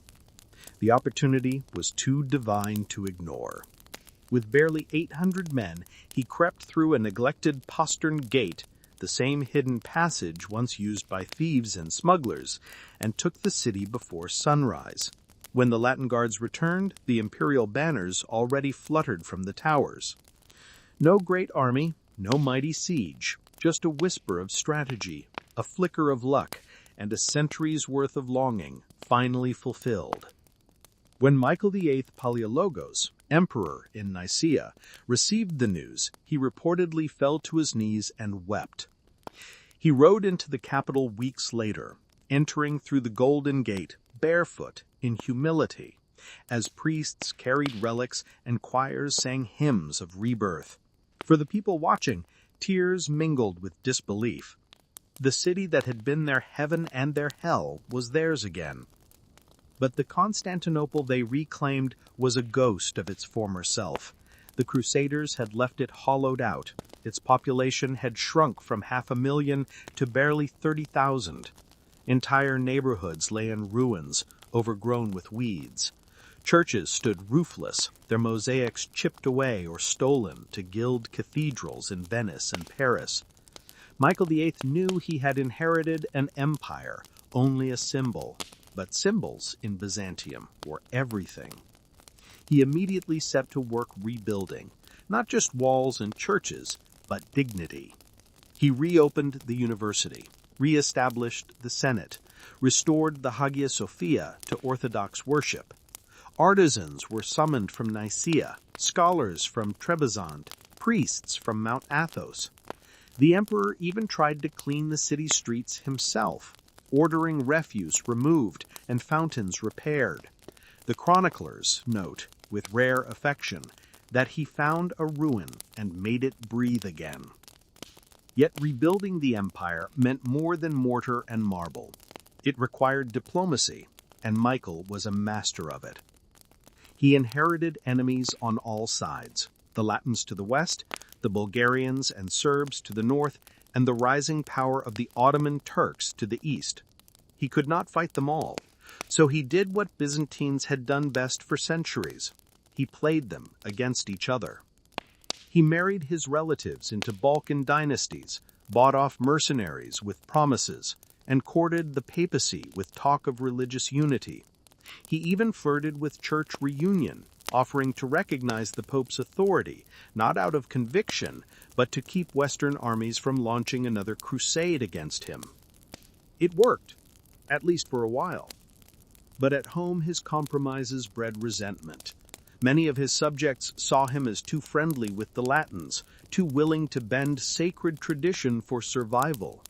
The opportunity was too divine to ignore. With barely 800 men, he crept through a neglected postern gate, the same hidden passage once used by thieves and smugglers, and took the city before sunrise. When the Latin guards returned, the imperial banners already fluttered from the towers. No great army, no mighty siege, just a whisper of strategy, a flicker of luck, and a century's worth of longing, finally fulfilled. When Michael VIII Palaiologos, emperor in Nicaea, received the news, he reportedly fell to his knees and wept. He rode into the capital weeks later, entering through the Golden Gate, barefoot, in humility, as priests carried relics and choirs sang hymns of rebirth. For the people watching, tears mingled with disbelief. The city that had been their heaven and their hell was theirs again. But the Constantinople they reclaimed was a ghost of its former self. The Crusaders had left it hollowed out. Its population had shrunk from 500,000 to barely 30,000. Entire neighborhoods lay in ruins, overgrown with weeds. Churches stood roofless, their mosaics chipped away or stolen to gild cathedrals in Venice and Paris. Michael VIII knew he had inherited an empire, only a symbol, but symbols in Byzantium were everything. He immediately set to work rebuilding, not just walls and churches, but dignity. He reopened the university, re-established the Senate, restored the Hagia Sophia to Orthodox worship. Artisans were summoned from Nicaea, scholars from Trebizond, priests from Mount Athos. The emperor even tried to clean the city streets himself, ordering refuse removed and fountains repaired. The chroniclers note, with rare affection, that he found a ruin and made it breathe again. Yet rebuilding the empire meant more than mortar and marble. It required diplomacy, and Michael was a master of it. He inherited enemies on all sides, the Latins to the west, the Bulgarians and Serbs to the north, and the rising power of the Ottoman Turks to the east. He could not fight them all, so he did what Byzantines had done best for centuries. He played them against each other. He married his relatives into Balkan dynasties, bought off mercenaries with promises, and courted the papacy with talk of religious unity. He even flirted with church reunion, offering to recognize the Pope's authority, not out of conviction, but to keep Western armies from launching another crusade against him. It worked, at least for a while. But at home his compromises bred resentment. Many of his subjects saw him as too friendly with the Latins, too willing to bend sacred tradition for survival.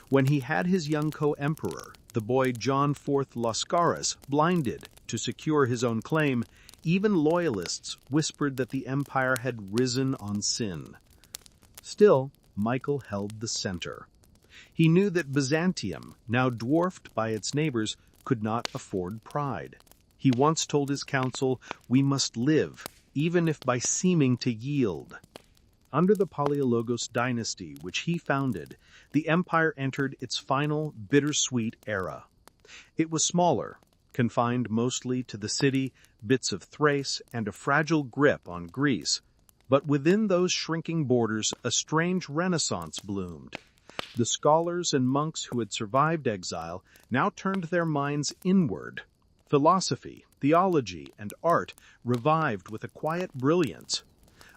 When he had his young co-emperor, the boy John IV Lascaris, blinded to secure his own claim, even loyalists whispered that the empire had risen on sin. Still, Michael held the center. He knew that Byzantium, now dwarfed by its neighbors, could not afford pride. He once told his council, "We must live, even if by seeming to yield." Under the Palaiologos dynasty, which he founded, the empire entered its final bittersweet era. It was smaller, confined mostly to the city, bits of Thrace, and a fragile grip on Greece. But within those shrinking borders, a strange renaissance bloomed. The scholars and monks who had survived exile now turned their minds inward. Philosophy, theology, and art revived with a quiet brilliance.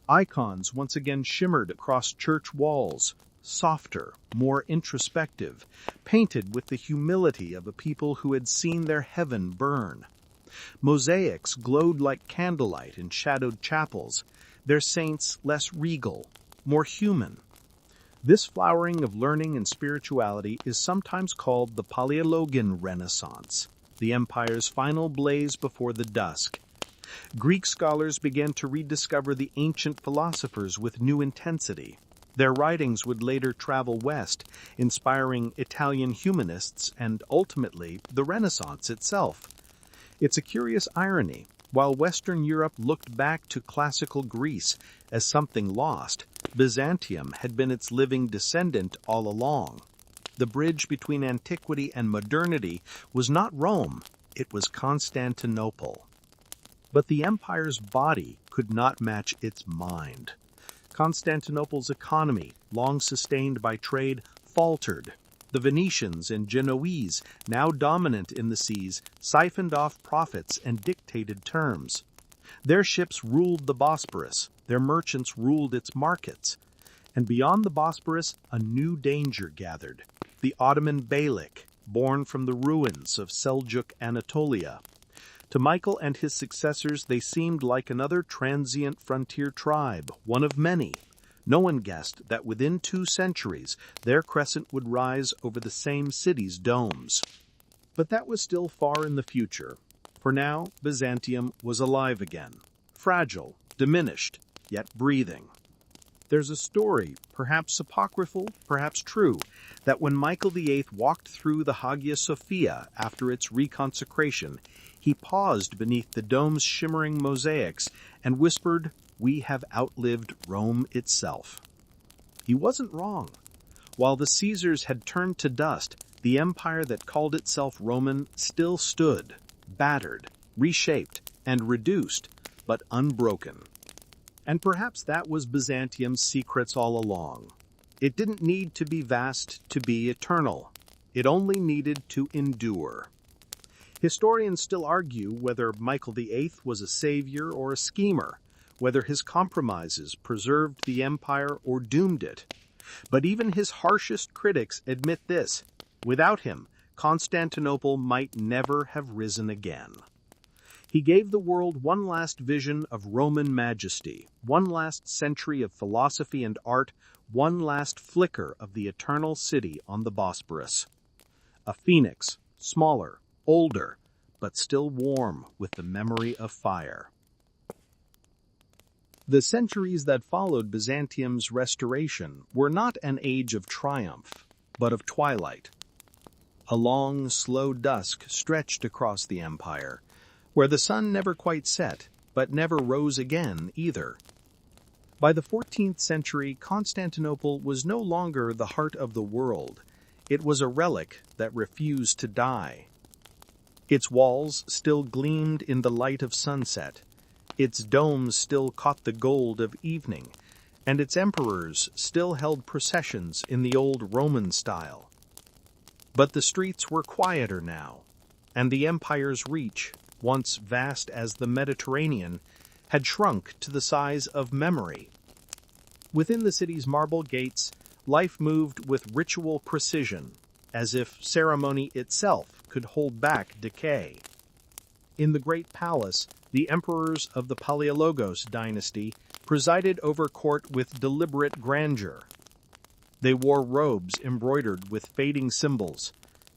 Icons once again shimmered across church walls, softer, more introspective, painted with the humility of a people who had seen their heaven burn. Mosaics glowed like candlelight in shadowed chapels, their saints less regal, more human. This flowering of learning and spirituality is sometimes called the Palaiologan Renaissance, the empire's final blaze before the dusk. Greek scholars began to rediscover the ancient philosophers with new intensity. Their writings would later travel west, inspiring Italian humanists and, ultimately, the Renaissance itself. It's a curious irony. While Western Europe looked back to classical Greece as something lost, Byzantium had been its living descendant all along. The bridge between antiquity and modernity was not Rome, it was Constantinople. But the empire's body could not match its mind. Constantinople's economy, long sustained by trade, faltered. The Venetians and Genoese, now dominant in the seas, siphoned off profits and dictated terms. Their ships ruled the Bosporus, their merchants ruled its markets. And beyond the Bosporus, a new danger gathered. The Ottoman Beylik, born from the ruins of Seljuk Anatolia. To Michael and his successors, they seemed like another transient frontier tribe, one of many. No one guessed that within 2 centuries, their crescent would rise over the same city's domes. But that was still far in the future. For now, Byzantium was alive again, fragile, diminished, yet breathing. There's a story, perhaps apocryphal, perhaps true, that when Michael VIII walked through the Hagia Sophia after its reconsecration, he paused beneath the dome's shimmering mosaics and whispered, "We have outlived Rome itself." He wasn't wrong. While the Caesars had turned to dust, the empire that called itself Roman still stood, battered, reshaped, and reduced, but unbroken. And perhaps that was Byzantium's secrets all along. It didn't need to be vast to be eternal. It only needed to endure. Historians still argue whether Michael VIII was a savior or a schemer, whether his compromises preserved the empire or doomed it. But even his harshest critics admit this: without him, Constantinople might never have risen again. He gave the world one last vision of Roman majesty, one last century of philosophy and art, one last flicker of the eternal city on the Bosporus. A phoenix, smaller, older, but still warm with the memory of fire. The centuries that followed Byzantium's restoration were not an age of triumph, but of twilight. A long, slow dusk stretched across the empire, where the sun never quite set, but never rose again either. By the 14th century, Constantinople was no longer the heart of the world. It was a relic that refused to die. Its walls still gleamed in the light of sunset, its domes still caught the gold of evening, and its emperors still held processions in the old Roman style. But the streets were quieter now, and the empire's reach, once vast as the Mediterranean, had shrunk to the size of memory. Within the city's marble gates, life moved with ritual precision, as if ceremony itself could hold back decay. In the great palace, the emperors of the Palaiologos dynasty presided over court with deliberate grandeur. They wore robes embroidered with fading symbols,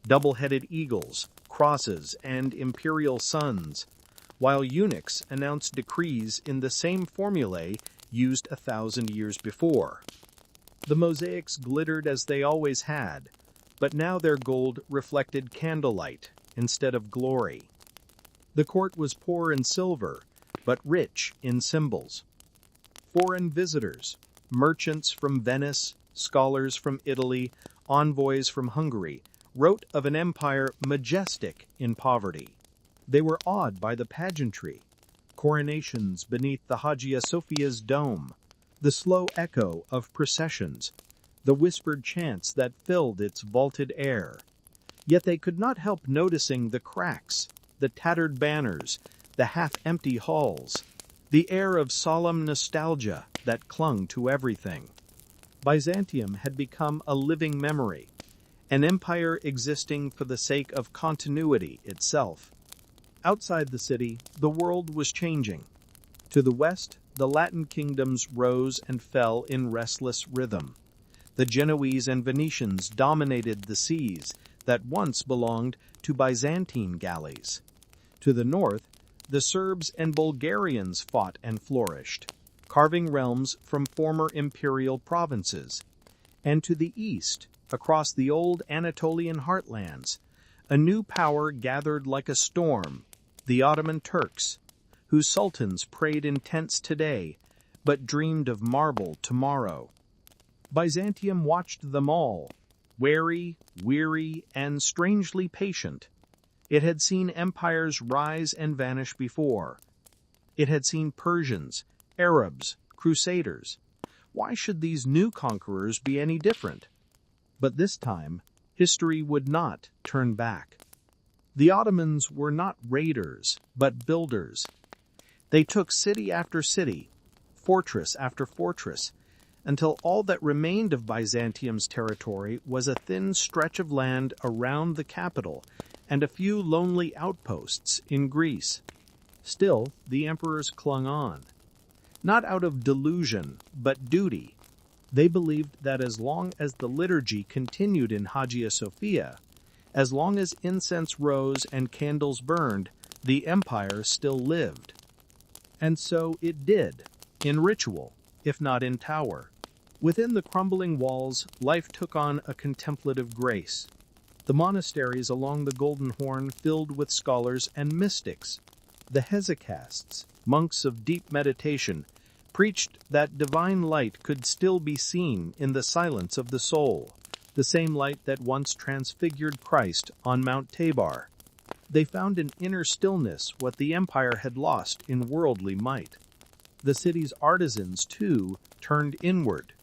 double-headed eagles, crosses, and imperial suns, while eunuchs announced decrees in the same formulae used 1,000 years before. The mosaics glittered as they always had, but now their gold reflected candlelight instead of glory. The court was poor in silver, but rich in symbols. Foreign visitors, merchants from Venice, scholars from Italy, envoys from Hungary, wrote of an empire majestic in poverty. They were awed by the pageantry, coronations beneath the Hagia Sophia's dome, the slow echo of processions, the whispered chants that filled its vaulted air. Yet they could not help noticing the cracks, the tattered banners, the half-empty halls, the air of solemn nostalgia that clung to everything. Byzantium had become a living memory, an empire existing for the sake of continuity itself. Outside the city, the world was changing. To the west, the Latin kingdoms rose and fell in restless rhythm. The Genoese and Venetians dominated the seas that once belonged to Byzantine galleys. To the north, the Serbs and Bulgarians fought and flourished, carving realms from former imperial provinces. And to the east, across the old Anatolian heartlands, a new power gathered like a storm, the Ottoman Turks, whose sultans prayed in tents today, but dreamed of marble tomorrow. Byzantium watched them all, wary, weary, and strangely patient. It had seen empires rise and vanish before. It had seen Persians, Arabs, Crusaders. Why should these new conquerors be any different? But this time, history would not turn back. The Ottomans were not raiders, but builders. They took city after city, fortress after fortress, until all that remained of Byzantium's territory was a thin stretch of land around the capital and a few lonely outposts in Greece. Still, the emperors clung on. Not out of delusion, but duty. They believed that as long as the liturgy continued in Hagia Sophia, as long as incense rose and candles burned, the empire still lived. And so it did, in ritual, if not in tower. Within the crumbling walls, life took on a contemplative grace. The monasteries along the Golden Horn filled with scholars and mystics. The hesychasts, monks of deep meditation, preached that divine light could still be seen in the silence of the soul, the same light that once transfigured Christ on Mount Tabor. They found in inner stillness what the empire had lost in worldly might. The city's artisans, too, turned inward.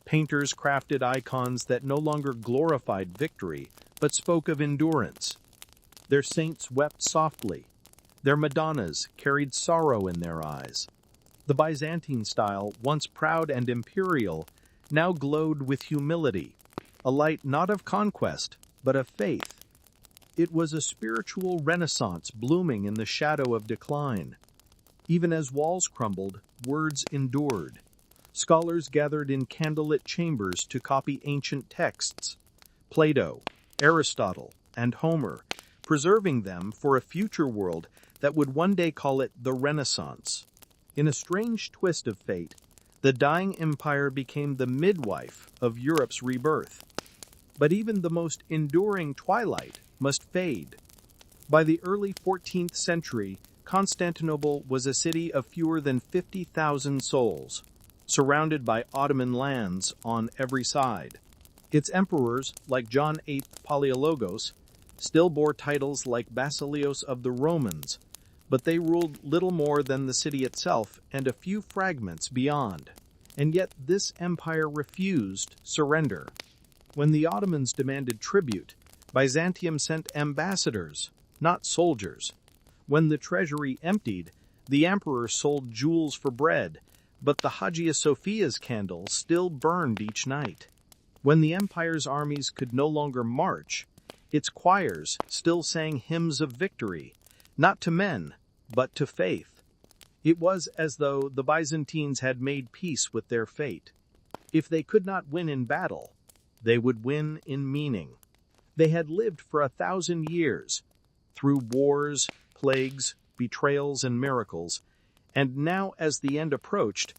Painters crafted icons that no longer glorified victory, but spoke of endurance. Their saints wept softly. Their Madonnas carried sorrow in their eyes. The Byzantine style, once proud and imperial, now glowed with humility, a light not of conquest, but of faith. It was a spiritual renaissance blooming in the shadow of decline. Even as walls crumbled, words endured. Scholars gathered in candlelit chambers to copy ancient texts, Plato, Aristotle, and Homer, preserving them for a future world that would one day call it the Renaissance. In a strange twist of fate, the dying empire became the midwife of Europe's rebirth. But even the most enduring twilight must fade. By the early 14th century, Constantinople was a city of fewer than 50,000 souls, surrounded by Ottoman lands on every side. Its emperors, like John VIII Palaiologos, still bore titles like Basileus of the Romans, but they ruled little more than the city itself and a few fragments beyond. And yet this empire refused surrender. When the Ottomans demanded tribute, Byzantium sent ambassadors, not soldiers. When the treasury emptied, the emperor sold jewels for bread, but the Hagia Sophia's candle still burned each night. When the empire's armies could no longer march, its choirs still sang hymns of victory, not to men, but to faith. It was as though the Byzantines had made peace with their fate. If they could not win in battle, they would win in meaning. They had lived for 1,000 years, through wars, plagues, betrayals, and miracles, and now as the end approached,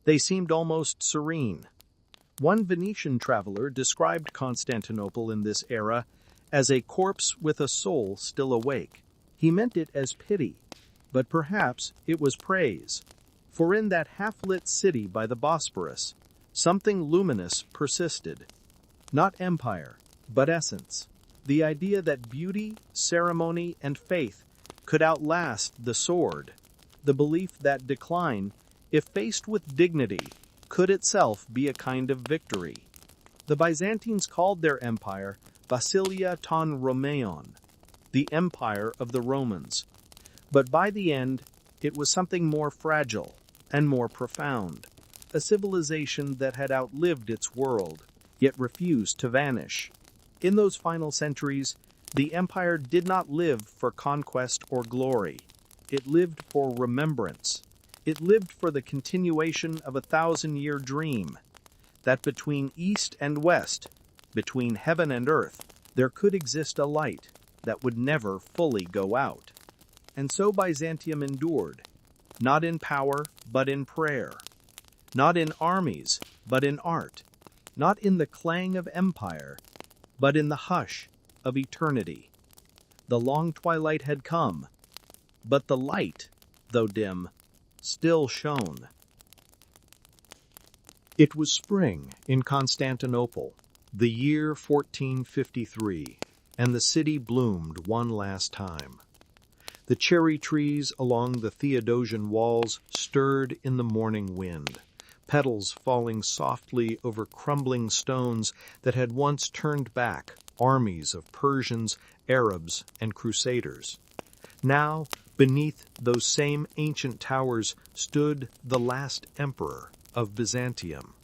they seemed almost serene. One Venetian traveler described Constantinople in this era as a corpse with a soul still awake. He meant it as pity, but perhaps it was praise. For in that half-lit city by the Bosporus, something luminous persisted. Not empire, but essence. The idea that beauty, ceremony, and faith could outlast the sword. The belief that decline, if faced with dignity, could itself be a kind of victory. The Byzantines called their empire Basilia ton Romaeon, the empire of the Romans. But by the end, it was something more fragile and more profound, a civilization that had outlived its world, yet refused to vanish. In those final centuries, the empire did not live for conquest or glory. It lived for remembrance. It lived for the continuation of a 1,000-year dream, that between east and west, between heaven and earth, there could exist a light that would never fully go out. And so Byzantium endured, not in power, but in prayer, not in armies, but in art, not in the clang of empire, but in the hush of eternity. The long twilight had come, but the light, though dim, still shone. It was spring in Constantinople, the year 1453, and the city bloomed one last time. The cherry trees along the Theodosian walls stirred in the morning wind, petals falling softly over crumbling stones that had once turned back armies of Persians, Arabs, and Crusaders. Now, beneath those same ancient towers stood the last emperor of Byzantium,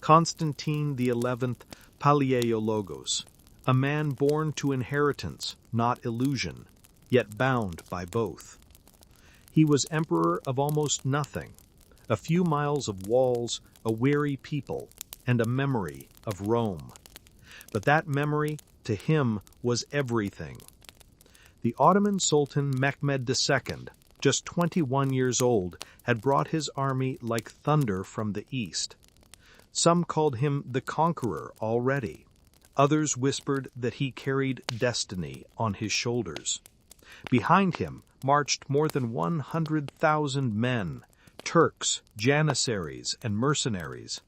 Constantine XI Palaiologos, a man born to inheritance, not illusion, yet bound by both. He was emperor of almost nothing, a few miles of walls, a weary people, and a memory of Rome. But that memory, to him, was everything. The Ottoman Sultan Mehmed II, just 21 years old, had brought his army like thunder from the east. Some called him the conqueror already. Others whispered that he carried destiny on his shoulders. Behind him marched more than 100,000 men, Turks, Janissaries, and mercenaries,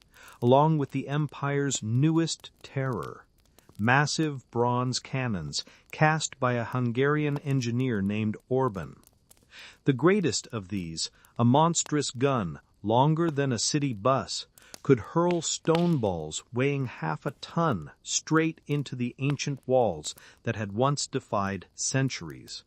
along with the empire's newest terror, massive bronze cannons cast by a Hungarian engineer named Orban. The greatest of these, a monstrous gun longer than a city bus, could hurl stone balls weighing half a ton straight into the ancient walls that had once defied centuries.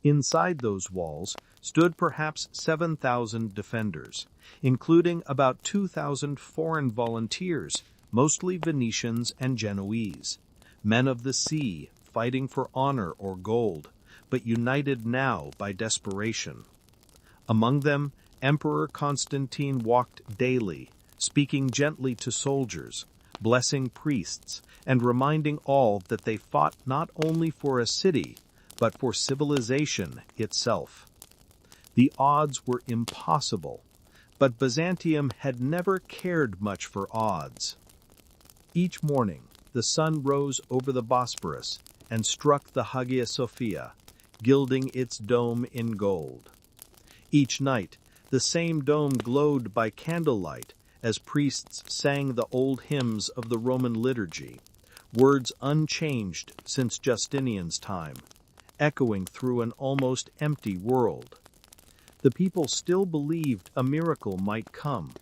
Inside those walls stood perhaps 7,000 defenders, including about 2,000 foreign volunteers, mostly Venetians and Genoese, men of the sea fighting for honor or gold, but united now by desperation. Among them, Emperor Constantine walked daily, speaking gently to soldiers, blessing priests, and reminding all that they fought not only for a city, but for civilization itself. The odds were impossible, but Byzantium had never cared much for odds. Each morning, the sun rose over the Bosporus and struck the Hagia Sophia, gilding its dome in gold. Each night, the same dome glowed by candlelight as priests sang the old hymns of the Roman liturgy, words unchanged since Justinian's time, echoing through an almost empty world. The people still believed a miracle might come.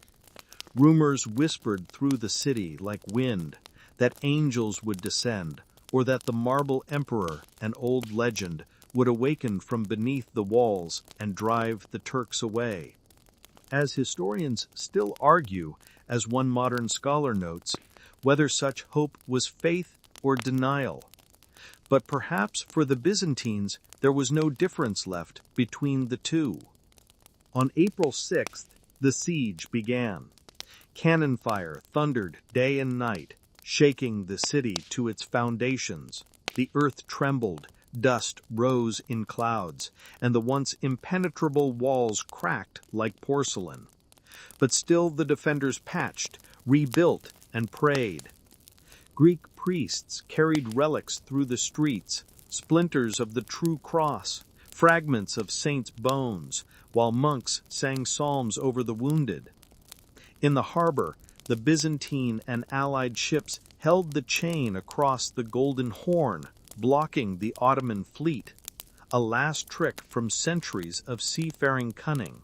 Rumors whispered through the city like wind that angels would descend, or that the marble emperor, an old legend, would awaken from beneath the walls and drive the Turks away. As historians still argue, as one modern scholar notes, whether such hope was faith or denial. But perhaps for the Byzantines there was no difference left between the two. On April 6th, the siege began. Cannon fire thundered day and night, shaking the city to its foundations. The earth trembled, dust rose in clouds, and the once impenetrable walls cracked like porcelain. But still the defenders patched, rebuilt, and prayed. Greek priests carried relics through the streets, splinters of the true cross, fragments of saints' bones, while monks sang psalms over the wounded. In the harbor, The Byzantine and allied ships held the chain across the Golden Horn, blocking the Ottoman fleet, a last trick from centuries of seafaring cunning.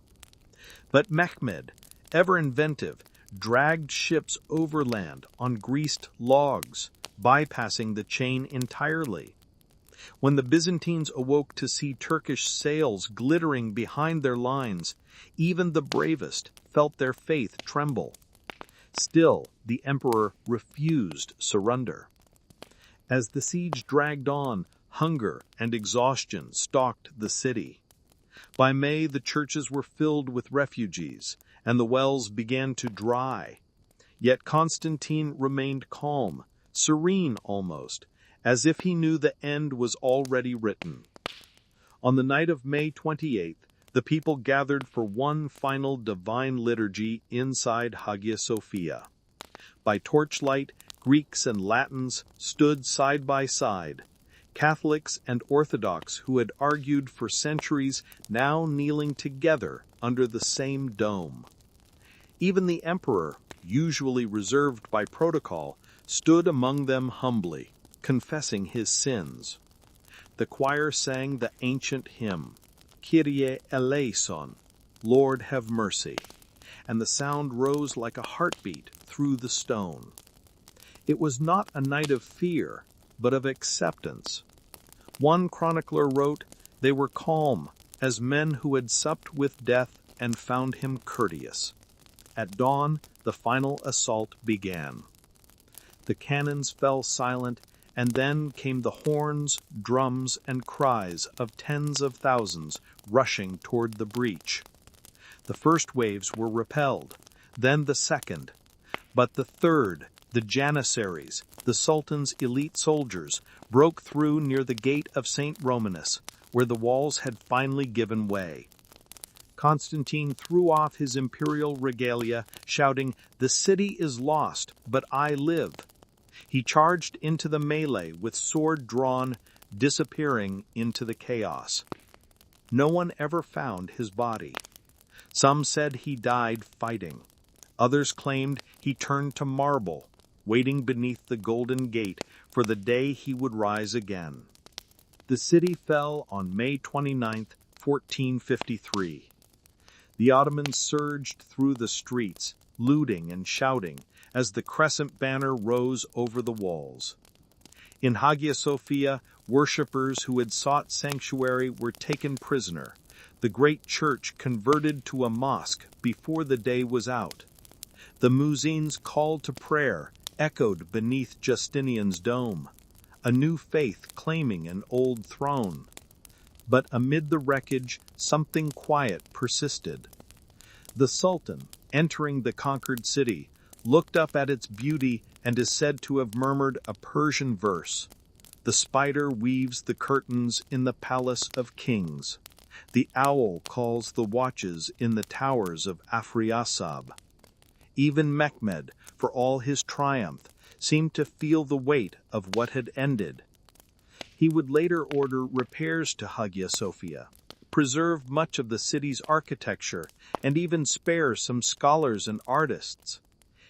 But Mehmed, ever inventive, dragged ships overland on greased logs, bypassing the chain entirely. When the Byzantines awoke to see Turkish sails glittering behind their lines, even the bravest felt their faith tremble. Still, the emperor refused surrender. As the siege dragged on, hunger and exhaustion stalked the city. By May, the churches were filled with refugees, and the wells began to dry. Yet Constantine remained calm, serene almost, as if he knew the end was already written. On the night of May 28th, the people gathered for one final divine liturgy inside Hagia Sophia. By torchlight, Greeks and Latins stood side by side, Catholics and Orthodox who had argued for centuries now kneeling together under the same dome. Even the emperor, usually reserved by protocol, stood among them humbly, confessing his sins. The choir sang the ancient hymn, Kyrie eleison, Lord have mercy, and the sound rose like a heartbeat through the stone. It was not a night of fear, but of acceptance. One chronicler wrote, "They were calm, as men who had supped with death and found him courteous." At dawn, the final assault began. The cannons fell silent, and then came the horns, drums, and cries of tens of thousands rushing toward the breach. The first waves were repelled, then the second, but the third, the Janissaries, the Sultan's elite soldiers, broke through near the gate of St. Romanus, where the walls had finally given way. Constantine threw off his imperial regalia, shouting, "The city is lost, but I live." He charged into the melee with sword drawn, disappearing into the chaos. No one ever found his body. Some said he died fighting. Others claimed he turned to marble, waiting beneath the Golden Gate for the day he would rise again. The city fell on May 29, 1453. The Ottomans surged through the streets, looting and shouting, as the Crescent banner rose over the walls. In Hagia Sophia, worshippers who had sought sanctuary were taken prisoner, the great church converted to a mosque before the day was out. The muezzins' call to prayer echoed beneath Justinian's dome, a new faith claiming an old throne. But amid the wreckage, something quiet persisted. The Sultan, entering the conquered city, looked up at its beauty and is said to have murmured a Persian verse. The spider weaves the curtains in the palace of kings. The owl calls the watches in the towers of Afriasab. Even Mehmed, for all his triumph, seemed to feel the weight of what had ended. He would later order repairs to Hagia Sophia, preserve much of the city's architecture, and even spare some scholars and artists.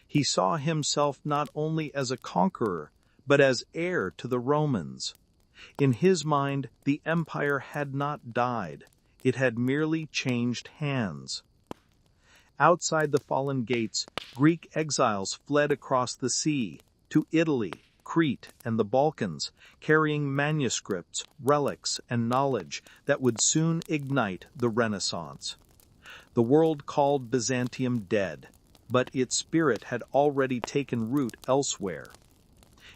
He saw himself not only as a conqueror, but as heir to the Romans. In his mind, the empire had not died. It had merely changed hands. Outside the fallen gates, Greek exiles fled across the sea, to Italy, Crete, and the Balkans, carrying manuscripts, relics, and knowledge that would soon ignite the Renaissance. The world called Byzantium dead, but its spirit had already taken root elsewhere.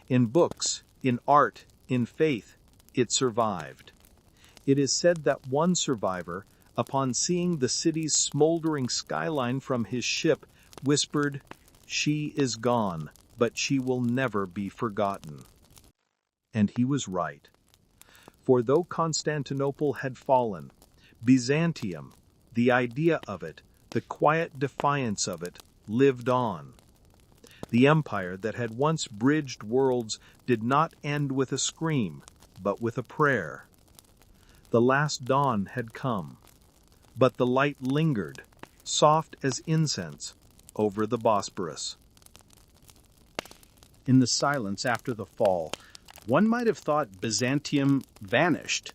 In books, in art, in faith, it survived. It is said that one survivor, upon seeing the city's smoldering skyline from his ship, whispered, "She is gone, but she will never be forgotten." And he was right. For though Constantinople had fallen, Byzantium, the idea of it, the quiet defiance of it, lived on. The empire that had once bridged worlds did not end with a scream, but with a prayer. The last dawn had come, but the light lingered, soft as incense, over the Bosporus. In the silence after the fall, one might have thought Byzantium vanished.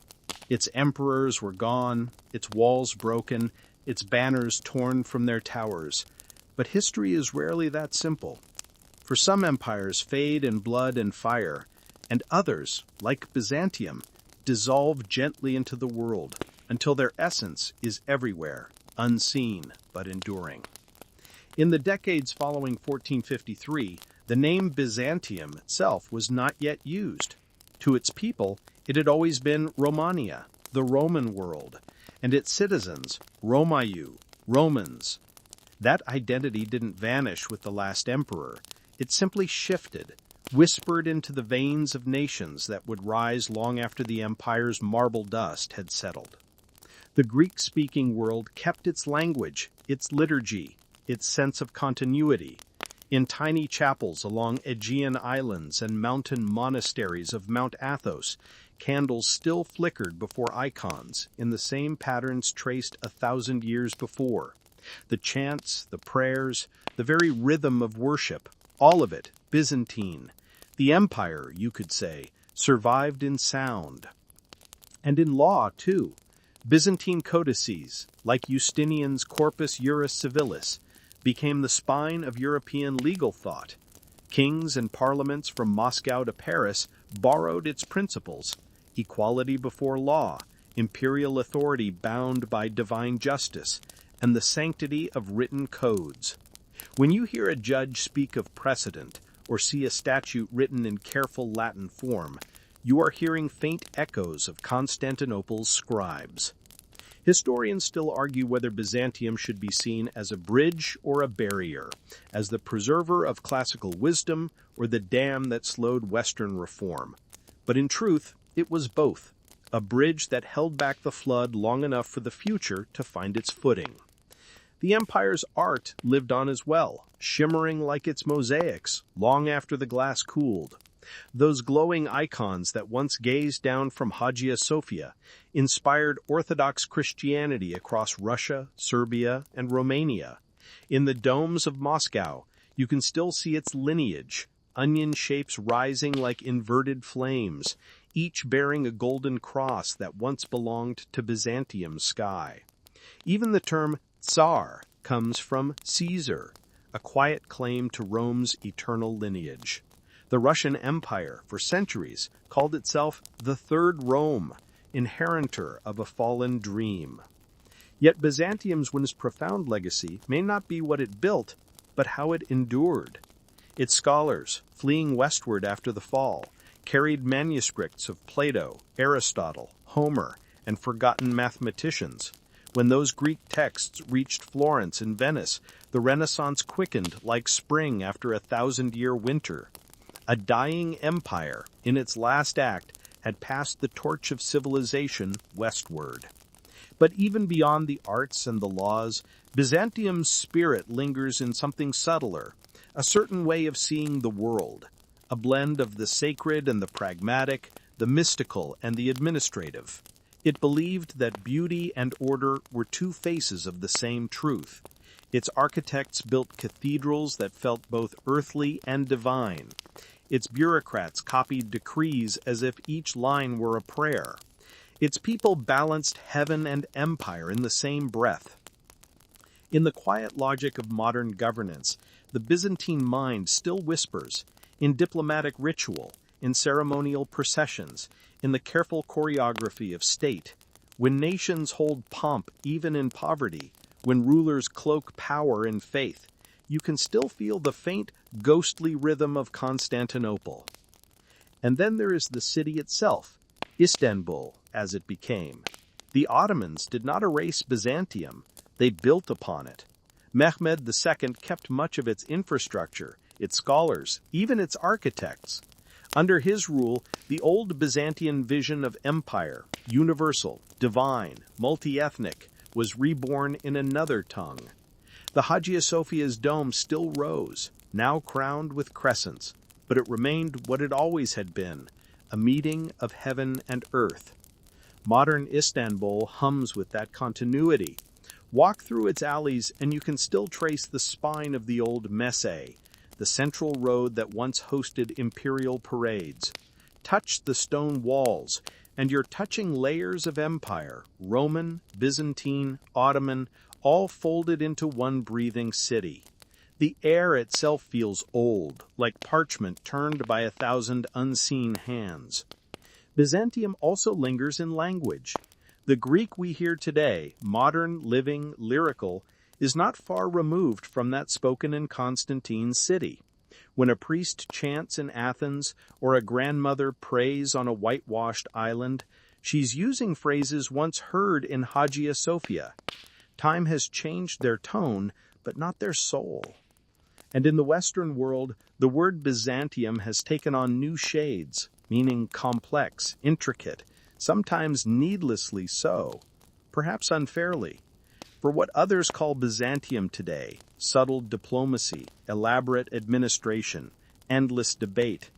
Its emperors were gone, its walls broken, its banners torn from their towers. But history is rarely that simple. For some empires fade in blood and fire, and others, like Byzantium, dissolve gently into the world until their essence is everywhere, unseen but enduring. In the decades following 1453, the name Byzantium itself was not yet used. To its people, it had always been Romania, the Roman world, and its citizens, Romaiou, Romans. That identity didn't vanish with the last emperor. It simply shifted, whispered into the veins of nations that would rise long after the empire's marble dust had settled. The Greek-speaking world kept its language, its liturgy, its sense of continuity. In tiny chapels along Aegean islands and mountain monasteries of Mount Athos, candles still flickered before icons in the same patterns traced 1,000 years before. The chants, the prayers, the very rhythm of worship, all of it Byzantine. The empire, you could say, survived in sound. And in law, too. Byzantine codices, like Justinian's Corpus Juris Civilis, became the spine of European legal thought. Kings and parliaments from Moscow to Paris borrowed its principles: equality before law, imperial authority bound by divine justice, and the sanctity of written codes. When you hear a judge speak of precedent, or see a statute written in careful Latin form, you are hearing faint echoes of Constantinople's scribes. Historians still argue whether Byzantium should be seen as a bridge or a barrier, as the preserver of classical wisdom or the dam that slowed Western reform. But in truth, it was both, a bridge that held back the flood long enough for the future to find its footing. The empire's art lived on as well, shimmering like its mosaics long after the glass cooled. Those glowing icons that once gazed down from Hagia Sophia inspired Orthodox Christianity across Russia, Serbia, and Romania. In the domes of Moscow, you can still see its lineage, onion shapes rising like inverted flames, each bearing a golden cross that once belonged to Byzantium's sky. Even the term Tsar comes from Caesar, a quiet claim to Rome's eternal lineage. The Russian Empire, for centuries, called itself the Third Rome, inheritor of a fallen dream. Yet Byzantium's most profound legacy may not be what it built, but how it endured. Its scholars, fleeing westward after the fall, carried manuscripts of Plato, Aristotle, Homer, and forgotten mathematicians. When those Greek texts reached Florence and Venice, the Renaissance quickened like spring after a 1,000-year winter. A dying empire, in its last act, had passed the torch of civilization westward. But even beyond the arts and the laws, Byzantium's spirit lingers in something subtler, a certain way of seeing the world, a blend of the sacred and the pragmatic, the mystical and the administrative. It believed that beauty and order were two faces of the same truth. Its architects built cathedrals that felt both earthly and divine. Its bureaucrats copied decrees as if each line were a prayer. Its people balanced heaven and empire in the same breath. In the quiet logic of modern governance, the Byzantine mind still whispers, in diplomatic ritual, in ceremonial processions, in the careful choreography of state. When nations hold pomp even in poverty, when rulers cloak power in faith, you can still feel the faint, ghostly rhythm of Constantinople. And then there is the city itself, Istanbul, as it became. The Ottomans did not erase Byzantium, they built upon it. Mehmed II kept much of its infrastructure, its scholars, even its architects. Under his rule, the old Byzantine vision of empire, universal, divine, multi-ethnic, was reborn in another tongue. The Hagia Sophia's dome still rose, now crowned with crescents, but it remained what it always had been, a meeting of heaven and earth. Modern Istanbul hums with that continuity. Walk through its alleys and you can still trace the spine of the old mese, the central road that once hosted imperial parades. Touch the stone walls, and you're touching layers of empire, Roman, Byzantine, Ottoman, all folded into one breathing city. The air itself feels old, like parchment turned by 1,000 unseen hands. Byzantium also lingers in language. The Greek we hear today, modern, living, lyrical, is not far removed from that spoken in Constantine's city. When a priest chants in Athens or a grandmother prays on a whitewashed island, she's using phrases once heard in Hagia Sophia. Time has changed their tone, but not their soul. And in the Western world, the word Byzantium has taken on new shades, meaning complex, intricate, sometimes needlessly so, perhaps unfairly. For what others call Byzantium today, subtle diplomacy, elaborate administration, endless debate,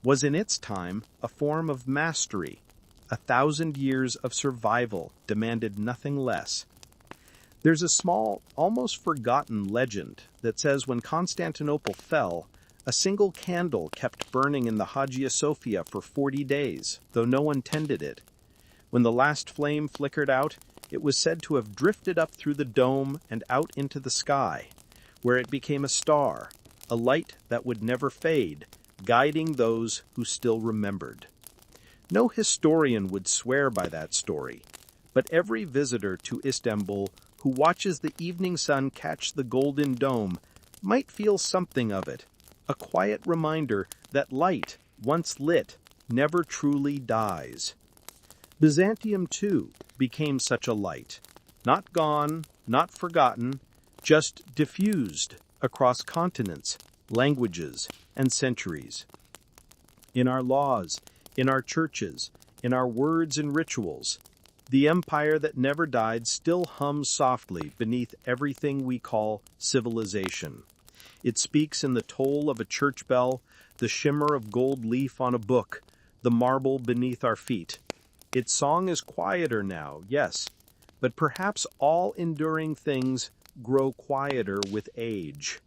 was in its time a form of mastery. 1,000 years of survival demanded nothing less. There's a small, almost forgotten legend that says when Constantinople fell, a single candle kept burning in the Hagia Sophia for 40 days, though no one tended it. When the last flame flickered out, it was said to have drifted up through the dome and out into the sky, where it became a star, a light that would never fade, guiding those who still remembered. No historian would swear by that story, but every visitor to Istanbul who watches the evening sun catch the golden dome might feel something of it, a quiet reminder that light, once lit, never truly dies. Byzantium, too, became such a light, not gone, not forgotten, just diffused across continents, languages, and centuries. In our laws, in our churches, in our words and rituals, the empire that never died still hums softly beneath everything we call civilization. It speaks in the toll of a church bell, the shimmer of gold leaf on a book, the marble beneath our feet. Its song is quieter now, yes, but perhaps all enduring things grow quieter with age.